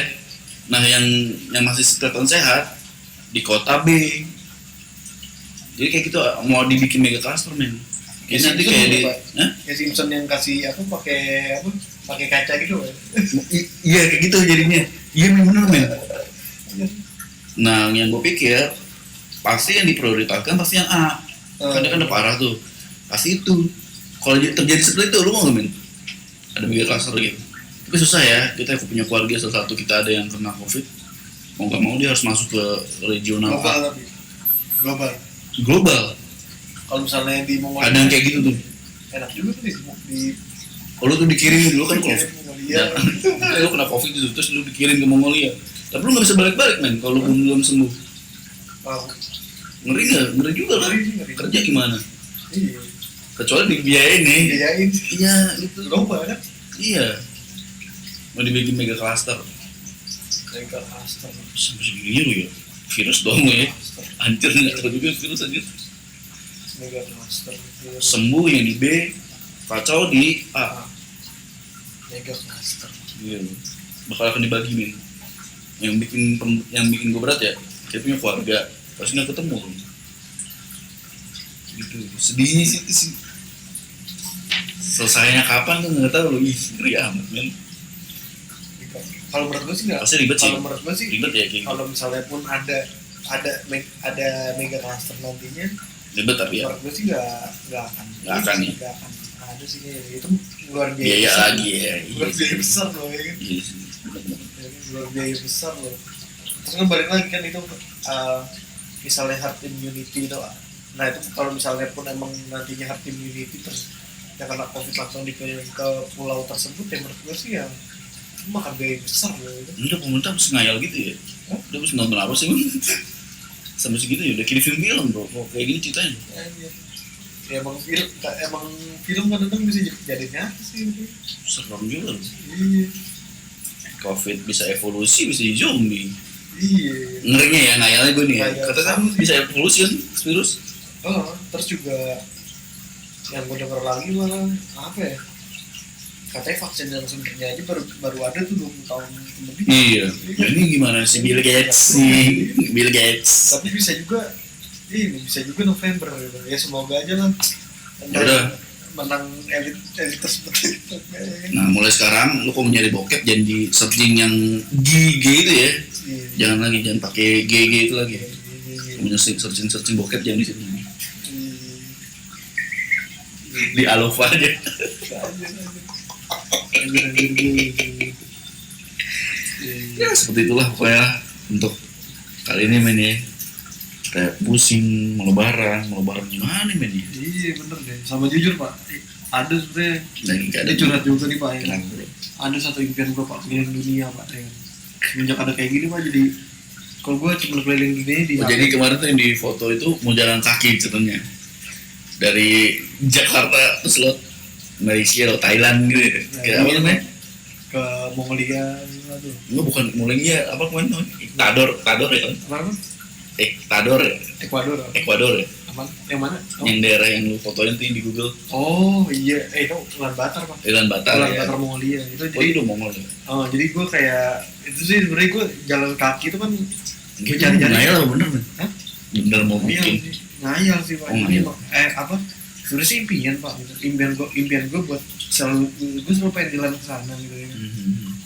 Nah yang masih kelihatan sehat di kota B. Jadi kayak gitu mau dibikin mega cluster men. Ini nanti kayak di ya Simpson yang kasih pakai kaca gitu kan. Iya kayak gitu jadinya. Iya bener men. Nah yang gue pikir pasti yang diprioritaskan pasti yang A. Karena kan udah parah tuh. Pasti itu. Kalau terjadi seperti itu lu mau gak men? Ada mega cluster gitu. Tapi susah ya, kita punya keluarga salah satu kita ada yang kena COVID, mau gak mau dia harus masuk ke regional global. Kalau misalnya di Mongolia ada yang kayak gitu tuh enak juga tuh di lu tuh dikirim dulu kan COVID Mongolia. Lu kena COVID itu terus lu dikirim ke Mongolia, tapi lu gak bisa balik men kalau lu belum sembuh. Wow. Ngeri juga kan kerja gimana? Iya. Kecuali dibiayain nih. Iya gitu. Global kan? Iya. Mau dibikin mega cluster. Mega cluster. Sampai segini lu ya. Virus doang ya. Hancur nggak tahu juga virus aja. Mega cluster. Sembuh yang di B, kacau di A. mega cluster. Iya. Bakal akan dibagi nih. Yang bikin gue berat ya, dia punya keluarga, pasti nggak ketemu. Gitu. Sedihnya sih itu sih. Selesainya kapan tuh nggak tahu loh. Ih, ngeri amat men. Kalau menurut gue sih nggak. Pasti ribet sih. Kalau menurut gue sih Ribet ya kayak gitu. kalau misalnya pun ada mega cluster nantinya, Ribet tapi ya. menurut gue sih nggak akan nggak akan ada sih kayaknya. Itu luar biaya Biaya besar. lagi ya. Luar biaya besar loh ya kan. Iya sih. Luar biaya besar loh. Terus kan balik lagi kan itu misalnya herd immunity itu, nah itu kalau misalnya pun emang nantinya herd immunity terus yang kena covid langsung dikirim ke pulau tersebut, ya menurut gue sih ya itu makan biaya besar loh itu. Udah pemerintah mesti ngayal gitu ya. Udah mesti nonton apa sih bang? Sampai segitu ya udah kiri film bro. Kok kayak gini ceritanya. Ya, emang film kadang-kadang bisa jadi nyata sih itu. Serem juga loh. Iya. Covid bisa evolusi, bisa jadi zombie. Iya. Ngerinya ya ngayalnya gue nih ya. Ngayal. Kata kamu bisa evolusi kan virus. Terus juga yang gue denger lagi malah apa ya? Katanya vaksin yang sebenarnya aja baru ada tuh 20 tahun lebih. Iya. Nah, ini gimana sih Bill Gates sih? Bill Gates. Tapi bisa juga November gitu. Ya semoga aja lah. Ya udah. Menang elit tersebut. Nah mulai sekarang lu kalau nyari bokep jangan di searching yang GG itu ya. Jangan pakai GG itu lagi. Punya searching bokep jangan di situ. Di Alova aja. Ya seperti itulah pokoknya untuk kali ini men ya. Kayak pusing mau lebaran gimana men ya. Iya bener deh. Sama jujur pak, ada sebenarnya. Ada Ini curhat juga nih pak ya. Kenapa bro? Ada satu impian gue pak, keliling dunia pak ya. Semenjak ada kayak gini pak, jadi kalau gue cuma keliling dunia di Jadi kemarin tuh yang di foto itu mau jalan kaki ceritanya dari Jakarta terus lo Malaysia atau Thailand gitu ya. Kayak apa namanya? ke Mongolia gitu. Enggak bukan Malaysia apa kemarin tuh? Tador ya kan? Apa? Tador ya? Ekuador Ya? aman yang mana? Yang daerah yang lu fotoin tuh yang di Google. Oh iya, itu Ulaanbaatar pak. Ulaanbaatar ya. Ulaanbaatar Mongolia itu Oh jadi itu Mongol ya? jadi gue kayak itu sih sebenarnya gue jalan kaki itu kan Gitu, cari-cari. ngayal apa bener men? Hah? Bener mau bikin. Ngayal sih pak. Oh, ngayal. Apa? Sebenarnya sih impian pak. Impian gue buat gue selalu pengen jalan ke sana gitu ya.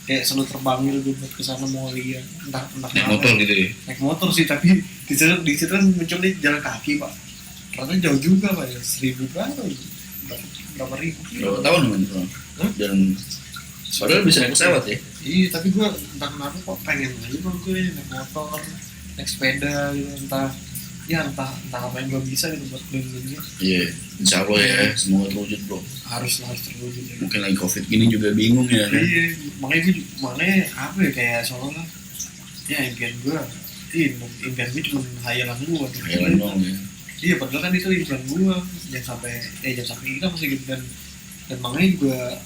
Kayak selalu terbang gitu gue buat ke sana Mongolia. Entah Naik motor gitu ya? Naik motor sih, tapi di situ kan muncul nih jalan kaki pak. Ternyata jauh juga pak ya, 1000 berapa ribu? Berapa tahun men? Dan padahal bisa naik pesawat ya? Iya, tapi gue entah kenapa kok pengen aja bang gue naik motor, naik sepeda gitu, entah apa yang gue bisa gitu buat keliling dunia. Iya, insya Allah ya, semoga terwujud bro. Harus terwujud ya. Mungkin lagi covid gini juga bingung ya kan? Iya, makanya apa ya kayak soalnya ya impian gue cuma hayalan gue. Hayalan doang ya. Iya, padahal kan itu impian gue jangan sampai kita masih gitu dan makanya juga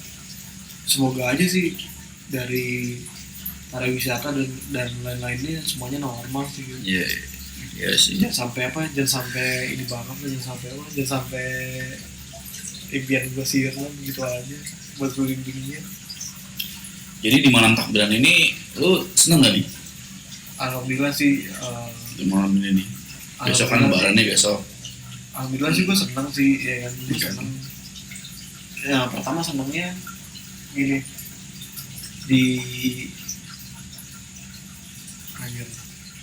semoga aja sih dari pariwisata dan lain-lainnya semuanya normal sih gitu. Iya, iya sih. Jangan sampai ini banget, jangan sampai impian gue sirna gitu aja buat keliling dunia. Jadi di malam takbiran ini lu seneng gak nih? Alhamdulillah sih. Di malam ini nih. Besok kan lebarannya besok. Alhamdulillah sih gue seneng sih ya kan, gue seneng. Ya pertama senengnya gini di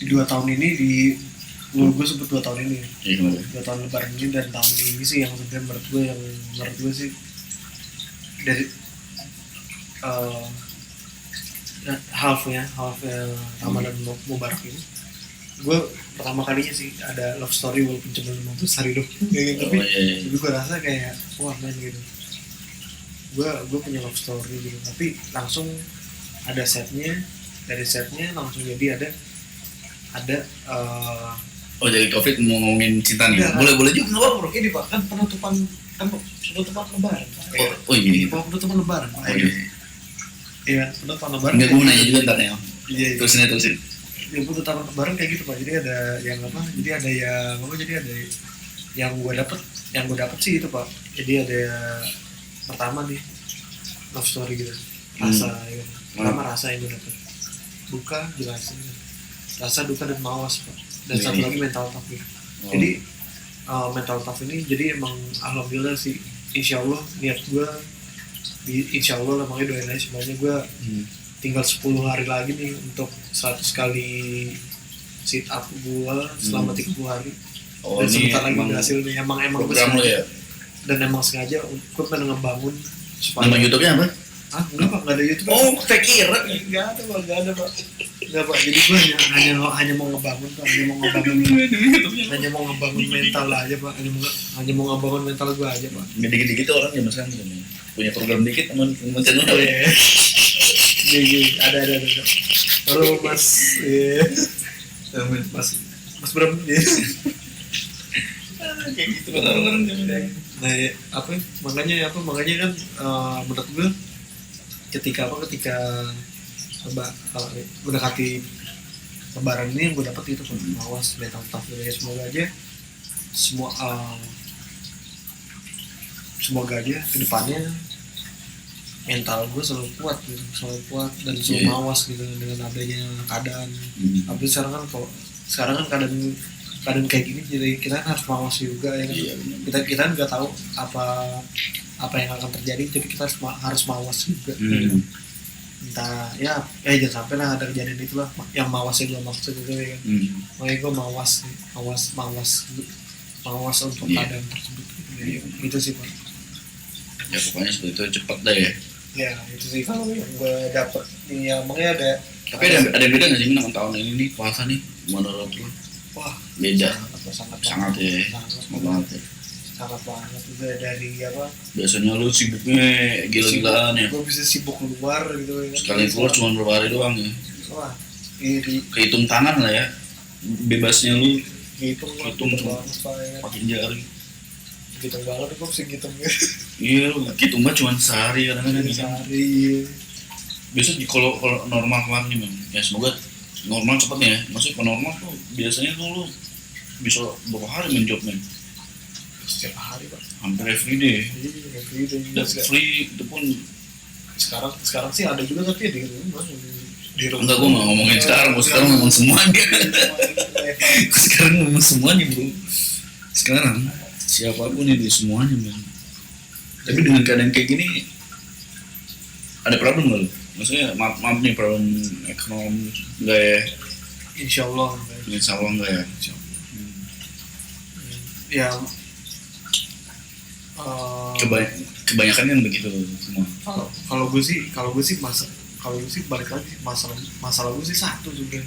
2 tahun ini gue sebut 2 tahun ini. Iya kenapa? 2 tahun lebaran ini dan tahun ini sih yang sebenarnya menurut gue sih dari half Ramadan Mubarak ini gue pertama kalinya sih ada love story walaupun cuma 15 hari doang gitu. Tapi gue rasa kayak wah men gitu, gue punya love story gitu, tapi langsung ada dari setnya langsung jadi ada jadi covid mau ngomongin cinta nih? Ya, boleh juga nggak apa-apa. Ini pak kan penutupan lebaran pak. Iya. Penutupan lebaran pak. Iya, penutupan lebaran. Enggak, gue mau nanya juga ntar ya. Iya. Terusin. Ya penutupan lebaran kayak gitu pak. Jadi ada yang apa? Jadi ada yang gue dapet sih itu pak. Jadi ada pertama nih love story gitu. rasa ya. Pertama rasa yang gue dapet, duka jelasin, rasa duka dan mawas Pak. Dan Iya. satu lagi mental tough ya. Oh. Jadi mental tough ini jadi emang alhamdulillah sih, insya Allah niat gue insya Allah lah, makanya doain aja semuanya. Gue tinggal 10 hari lagi nih untuk 100 kali sit up gue selama 30 hari. Oh, Dan ini sebentar lagi emang berhasil nih. Emang gue program lo ya? dan emang sengaja gue pengen ngebangun supaya Nama YouTube-nya apa? enggak Pak, nggak ada YouTube. Oh, saya kira. Nggak ada Pak, enggak Pak. Jadi gue hanya mau ngebangun Pak, hanya mau ngebangun mental aja Pak, hanya mau ngebangun mental gue aja Pak. Dikit-dikit orang zaman sekarang gitu nih. Punya program dikit teman channel Oh, ya. iya, ada. Baru Mas, iya. Mas Bram, iya. Kayak gitu kan orang-orang zaman sekarang. Nah, ya, makanya kan menurut gue ketika mendekati lebaran ini yang gue dapet itu mawas mental tough ya. Semoga aja kedepannya mental gue selalu kuat dan selalu mawas gitu dengan adanya keadaan. Tapi sekarang kan keadaan kayak gini, jadi kita harus mawas juga ya kan. Iya, Kita nggak tahu apa yang akan terjadi, jadi kita harus mawas juga. Entah ya jangan sampai lah ada kejadian itulah yang mawasnya gue maksud itu ya kan. Makanya gue mawas untuk keadaan tersebut gitu sih Pak. Ya pokoknya seperti itu, cepat dah ya. Ya itu sih kalau yang gue dapet nih, makanya ada. Tapi ada yang beda nggak sih dengan tahun ini nih puasa nih menurut lo? Wah Beda. sangat ya. Sangat banget ya. Sangat banget udah dari apa? Biasanya lu sibuknya gila-gilaan ya. Gue bisa sibuk keluar gitu ya. Sekali keluar cuma beberapa hari doang ya. Wah ini Kehitung tangan lah ya. Bebasnya lu hitung cuma banget Pak ya. pakai jari. Hitung banget gue bisa hitung ya. Iya, hitung mah cuma sehari kadang-kadang gitu. Sehari. Biasa kalau normal kelarnya Bang. Ya semoga normal cepatnya ya. Maksudnya kalau normal tuh biasanya tuh lu bisa berapa hari main job men? Setiap hari Pak. Hampir everyday. Iya, everyday. Dan free itu pun Sekarang sih ada juga tapi di rumah. enggak, gue nggak ngomongin sekarang, gue sekarang ngomong semuanya. Gue sekarang ngomong semuanya bro. Sekarang siapapun ini semuanya men. Tapi dengan keadaan kayak gini ada problem nggak lo? Maksudnya maaf nih problem ekonomi enggak ya? Insya Allah Enggak ya? ya Kebanyakan kan begitu semua. kalau gue sih balik lagi masalah gue sih satu juga,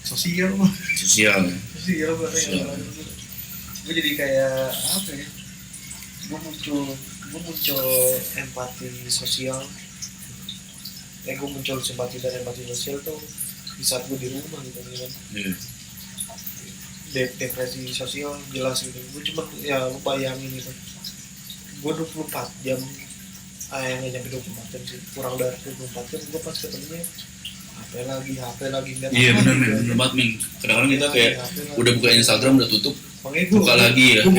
sosial mah. Sosial ya? Sosial Sosial. Gue jadi kayak apa ya, gue muncul empati sosial gue muncul simpati dan empati sosial tuh di saat gue di rumah gitu kan. Iya. Depresi sosial jelas gitu. Gue cuma ya lu bayangin gitu, gue 24 jam nggak nyampe 24 jam sih, kurang dari 24 jam gue pas ketemunya HP lagi nggak Iya tahu benar gitu. banget Ming. Kadang-kadang kita kayak HP lagi. udah buka Instagram udah tutup, Makanya gue buka lagi ya. gue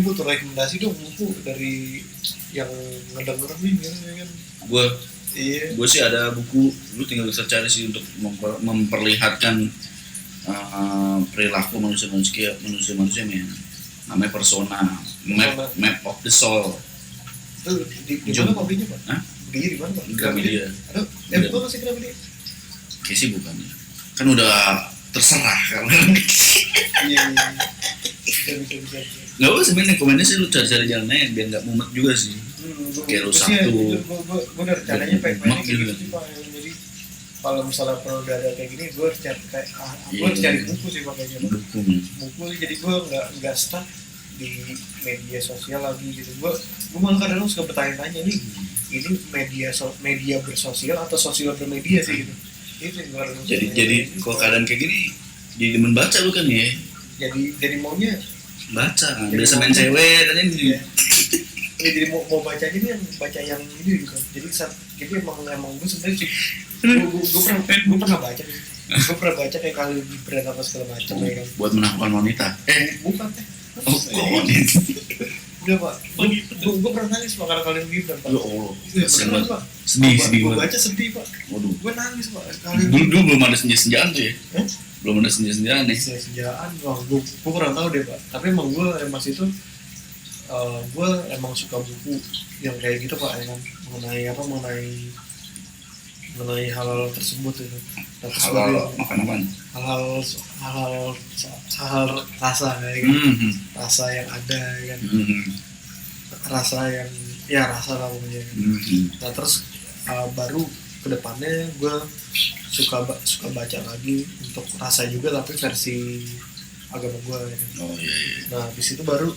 butuh rekomendasi dong buku dari yang ngedenger nih ya kan. Gue sih ada buku, lu tinggal bisa cari sih untuk memperlihatkan perilaku manusia men. Namanya Persona, Map of the Soul. Itu di mana Pak belinya Pak? Hah? Belinya di mana Pak? Gramedia. Aduh, gue masih Gramedia. Kayak sih bukan. Kan udah terserah kan. Iya. Bisa. Gak apa sebenarnya rekomendasi lu cari jalannya biar nggak mumet juga sih. Kayak lu Sabtu. Gue dari caranya pengen gitu. gitu sih Pak. Jadi kalau misalnya perlu ada kayak gini, gue harus cari gue harus Iya. cari buku sih pakainya. Dukung. Buku jadi gue nggak stuck di media sosial lagi gitu. Gue malah kadang suka bertanya-tanya nih, ini media bersosial atau sosial bermedia sih gitu. Itu yang gue harus Jadi kalau keadaan kayak gini jadi demen baca lu kan ya. jadi maunya Baca kan. Jadi Biasa main mau- cewek tadi ya. Jadi mau baca ini yang baca yang ini gitu. Jadi saat itu emang gue sebenarnya sih gue pernah baca nih. Gue pernah baca kayak kali brand apa segala macam ya kan. buat menaklukkan wanita. Bukan Oh, kok wanita? Udah pak, gue pernah nangis pak karena kalian Gibran pak. Ya Allah, Iya kasihan beneran banget. pak. Sedih Gue banget. baca sedih pak. Waduh. Gue nangis pak kalian. Dulu belum ada senja-senjaan tuh ya. Hah? Belum ada senja-senjaan nih. Senjaan, wah gue kurang tahu deh pak. Tapi emang gue emang itu gue emang suka buku yang kayak gitu pak, yang mengenai hal tersebut itu. Dan Halal makan apaan? hal rasa kayak gitu. Rasa yang ada kan, rasa yang ya rasa lah pokoknya. Nah terus baru kedepannya gue suka baca lagi untuk rasa juga tapi versi agama gue gitu. Oh iya. Nah di situ baru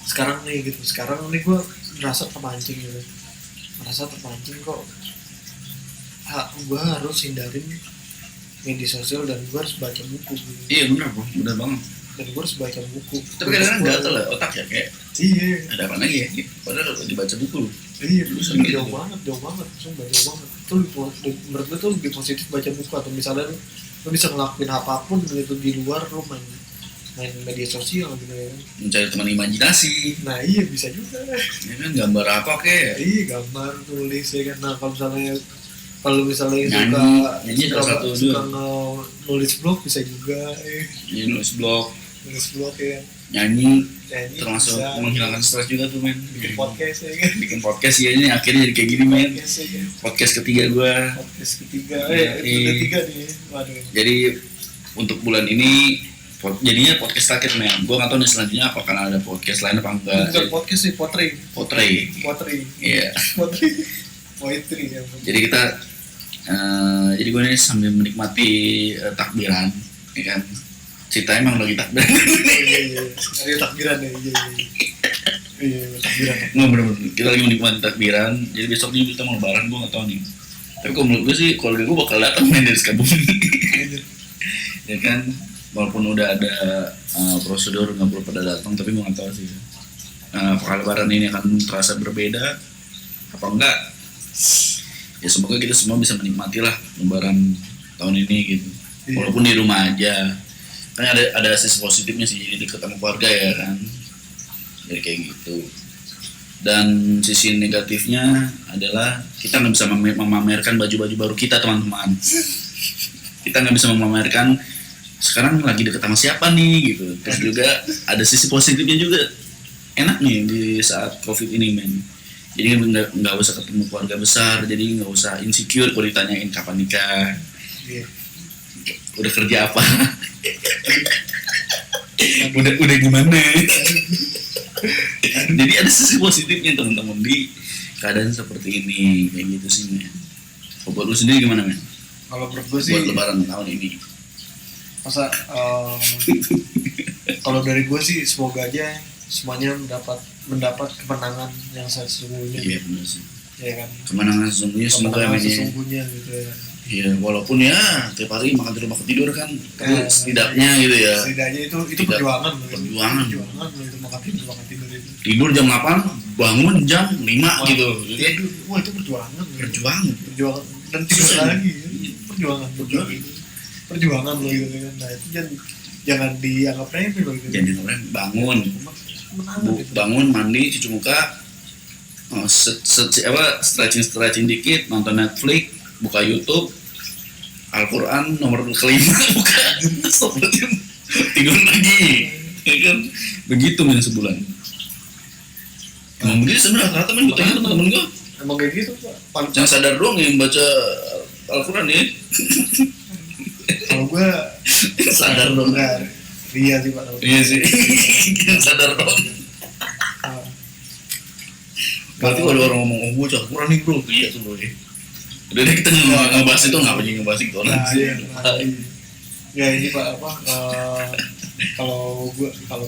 sekarang nih gue merasa terpancing kok gue harus hindarin media sosial dan gue harus baca buku gitu. Iya benar bro, benar banget. Dan gue harus baca buku. Tapi kadang-kadang gatel lah otak ya kayak. Iya. Ada apa lagi ya? Padahal kalau dibaca buku. Iya, Sering gitu. jauh banget, sumpah jauh banget. Itu menurut gue tuh lebih positif baca buku atau misalnya lu bisa ngelakuin apapun gitu di luar lu main media sosial gitu ya. Mencari teman imajinasi. Nah iya bisa juga. Ya kan gambar apa kayak. Iya gambar tulis ya kan. Nah kalau misalnya Nyanyi salah satu suka juga. nulis blog bisa juga. Ini nulis blog, Ya. nyanyi bisa. termasuk menghilangkan stres juga tuh men. Bikin podcast ya kan. Bikin podcast ya ini akhirnya jadi kayak gini men. Podcast ya kan. Podcast ketiga gue. Podcast ketiga. Iya. Episode 3 nih. Waduh. Jadi untuk bulan ini jadinya podcast terakhir men. Gue nggak tahu nih selanjutnya apakah ada podcast lain apa enggak. Bukan podcast sih, potri. Iya. Poetry ya. Jadi kita jadi gue ini sambil menikmati takbiran, ya kan. Cerita emang lagi takbiran. Iya. Ada takbiran ya. Iya, takbiran. Nggak bener-bener. Kita lagi menikmati takbiran. Jadi besok nih kita mau lebaran, gue nggak tahu nih. Tapi kalau menurut gue sih, keluarga gue bakal datang main dari Sukabumi. Ya kan, walaupun udah ada prosedur nggak perlu pada datang, tapi gue nggak tahu sih. Apakah lebaran ini akan terasa berbeda? Apa enggak? Ya semoga kita semua bisa menikmati lah lebaran tahun ini gitu. Iya. Walaupun di rumah aja. Kan ada sisi positifnya sih, jadi ketemu keluarga ya kan. Jadi kayak gitu. Dan sisi negatifnya adalah kita nggak bisa memamerkan baju-baju baru kita teman-teman. Kita nggak bisa memamerkan sekarang lagi deket sama siapa nih gitu. Terus juga ada sisi positifnya juga. Enak nih di saat COVID ini men. Jadi nggak usah ketemu keluarga besar, jadi nggak usah insecure kalau ditanyain kapan nikah, Iya. udah kerja apa, udah gimana. Jadi ada sisi positifnya teman-teman di keadaan seperti ini kayak gitu sih men. Buat lu sendiri gimana men? Kalau menurut gue sih Buat lebaran tahun ini. masa kalau dari gue sih semoga aja semuanya mendapat kemenangan yang sesungguhnya. Iya benar sih. Ya kan. Kemenangan sesungguhnya semoga Kemenangan men ya. sesungguhnya gitu ya. Iya walaupun ya tiap hari makan di rumah tidur kan, tapi setidaknya gitu ya. Setidaknya itu Tidak. perjuangan loh. Perjuangan. Perjuangan loh itu makan tidur itu. Tidur jam 8, bangun jam 5 gitu. Jadi Wah itu perjuangan loh. perjuangan. Dan tidur Susah. lagi. Perjuangan loh gitu kan. Nah itu jangan dianggap remeh loh gitu. Jadi kemarin bangun, Gitu. bangun mandi, cuci muka, stretching dikit, nonton Netflix, buka YouTube, Al-Quran nomor kelima, buka, stop tidur lagi, ya kan, begitu men sebulan. Emang begitu sebenarnya rata men, gue tanya temen-temen gue, Emang kayak gitu Pak. yang sadar doang yang baca Al-Quran ya. Kalau gue Sadar dong. Iya sih Pak. Iya sih, yang sadar doang. Berarti kalau orang ngomong, oh gue Al-Quran nih bro, iya tuh bro ya. Udah deh kita ngebahas itu, ngapa jadi ngebahas itu orang sih. Ya ini Pak kalau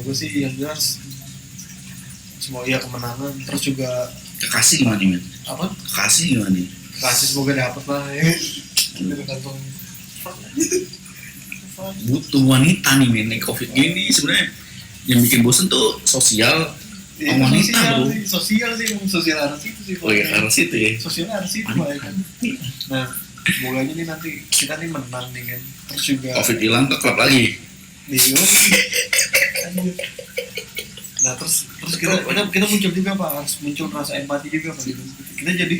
gue sih yang jelas semua ya kemenangan, terus juga Kekasih gimana nih men? apa? Kekasih gimana nih? Kasih semoga dapat lah ya. Itu kantong. Butuh wanita nih men, nih COVID gini sebenarnya yang bikin bosen tuh sosial sama wanita bro. Sosial harus itu sih. Oh iya harus itu ya. Sosial harus itu Pak, ya kan. Nah, semoga aja nih nanti kita nih menang nih kan. Terus juga COVID hilang ke klub lagi. Dio. Nah terus kita muncul juga Pak, harus muncul rasa empati juga Pak gitu. Kita jadi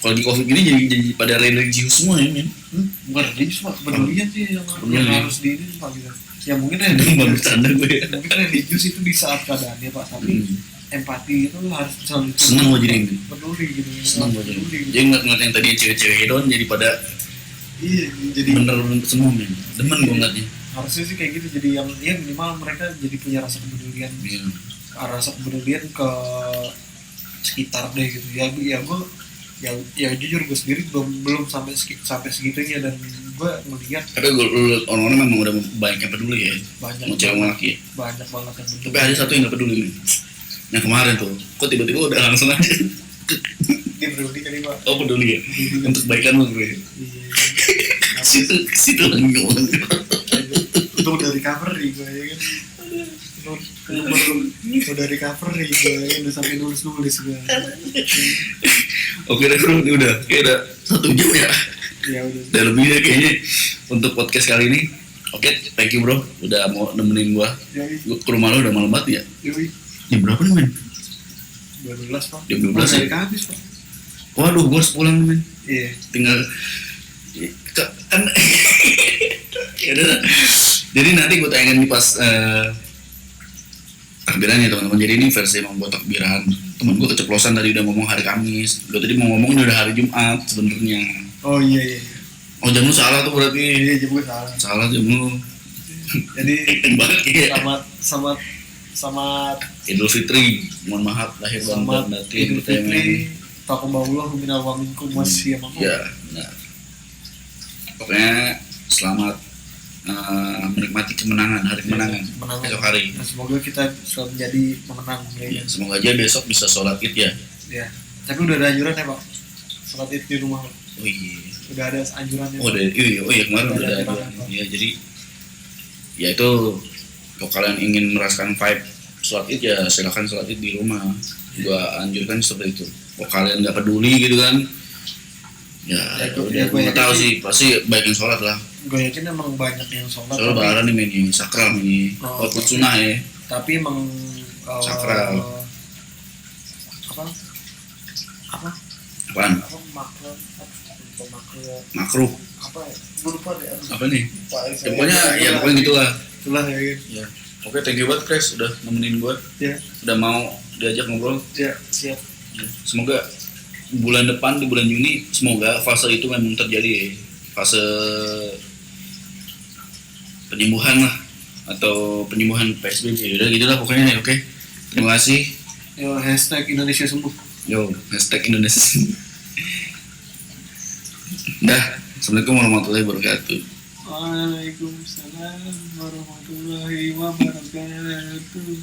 Kalau di covid gini jadi pada religius semua ya men. bukan religius Pak, kepedulian sih yang harus di ini Pak gitu. Ya mungkin Baru religius, bercanda gue ya. mungkin religius itu di saat keadaannya Pak, tapi empati itu harus selalu Seneng gue jadi ini. peduli gitu. Seneng gue jadi. Peduli gitu. Jadi ngeliat yang tadi cewek-cewek hedon jadi pada Iya, jadi bener semua men. Demen gue ngeliatnya. harusnya sih kayak gitu, jadi yang ya minimal mereka jadi punya rasa kepedulian, Iya. rasa kepedulian ke sekitar deh gitu ya. Gue ya jujur gue sendiri belum sampai segitunya, dan gue melihat Tapi gue liat orang-orang memang udah banyak yang peduli ya. banyak Mau cewek mau laki ya. banyak banget yang peduli. Tapi ada satu yang gak peduli nih. Yang kemarin tuh, kok tiba-tiba udah langsung aja. Dia peduli kali Pak. Oh peduli ya? Untuk kebaikan lo bro ya? Iya. Situ lagi ngomong. Itu udah recovery gue ya kan. Udah recovery gue ya, udah sampai nulis gue. Oke deh bro, ini udah kayak udah 1 jam ya. Ya udah. Udah lebih deh kayaknya untuk podcast kali ini. Oke, thank you bro, udah mau nemenin gua. Gua ke rumah lo udah malam banget ya. Yoi. Jam berapa nih men? 12 Pak. Jam 12 ya? Dari habis Pak. Waduh, gua harus pulang nih men. Iya. Tinggal kan ya udah. Jadi nanti gua tayangin di pas takbiran ya teman-teman. Jadi ini versi emang buat takbiran. Temen gua keceplosan tadi udah ngomong hari Kamis. Gua tadi mau ngomongin udah hari Jumat sebenarnya. Oh iya iya. Oh jam lu salah tuh berarti. Iya jam gue salah. Salah jam lu. Jadi Banget ya. selamat Idul Fitri, mohon maaf lahir dan batin. Idul Fitri. Taqabbalallahu minna wa minkum wassiyamakum. Ya, nah. Pokoknya selamat menikmati kemenangan, hari kemenangan, esok hari. Nah, semoga kita selalu menjadi pemenang ya. Ya, semoga aja besok bisa sholat id ya. Ya. Tapi udah ada anjuran ya Pak. Sholat id di rumah Pak. Oh iya. Udah ada anjurannya. Oh, iya kemarin Udah udah ada ada. anjuran. Ya jadi ya itu kalau kalian ingin merasakan vibe sholat id ya silakan sholat id di rumah. Gua anjurkan seperti itu. Kalau kalian nggak peduli gitu kan, ya gue nggak tahu sih, pasti baik yang sholat lah. Gue yakin emang banyak yang sholat. Soalnya lebaran nih men, ini sakral ini, walaupun sunnah ya. Tapi emang Sakral. Apaan? Apaan? Makruh. Apa ya? Gue lupa deh. Apa nih? Ya, pokoknya gitulah. Itulah ya kan. Ya. Oke, thank you banget Chris udah nemenin gue. Ya. Udah mau diajak ngobrol. Ya, siap. Semoga bulan depan di bulan Juni semoga fase itu memang terjadi ya. Fase penyembuhan lah atau penyembuhan PSBB. Udah gitulah pokoknya ya, oke. Terima kasih. Yo, hashtag Indonesia sembuh. Yo, hashtag Indonesia. Dah, assalamualaikum warahmatullahi wabarakatuh. Waalaikumsalam warahmatullahi wabarakatuh.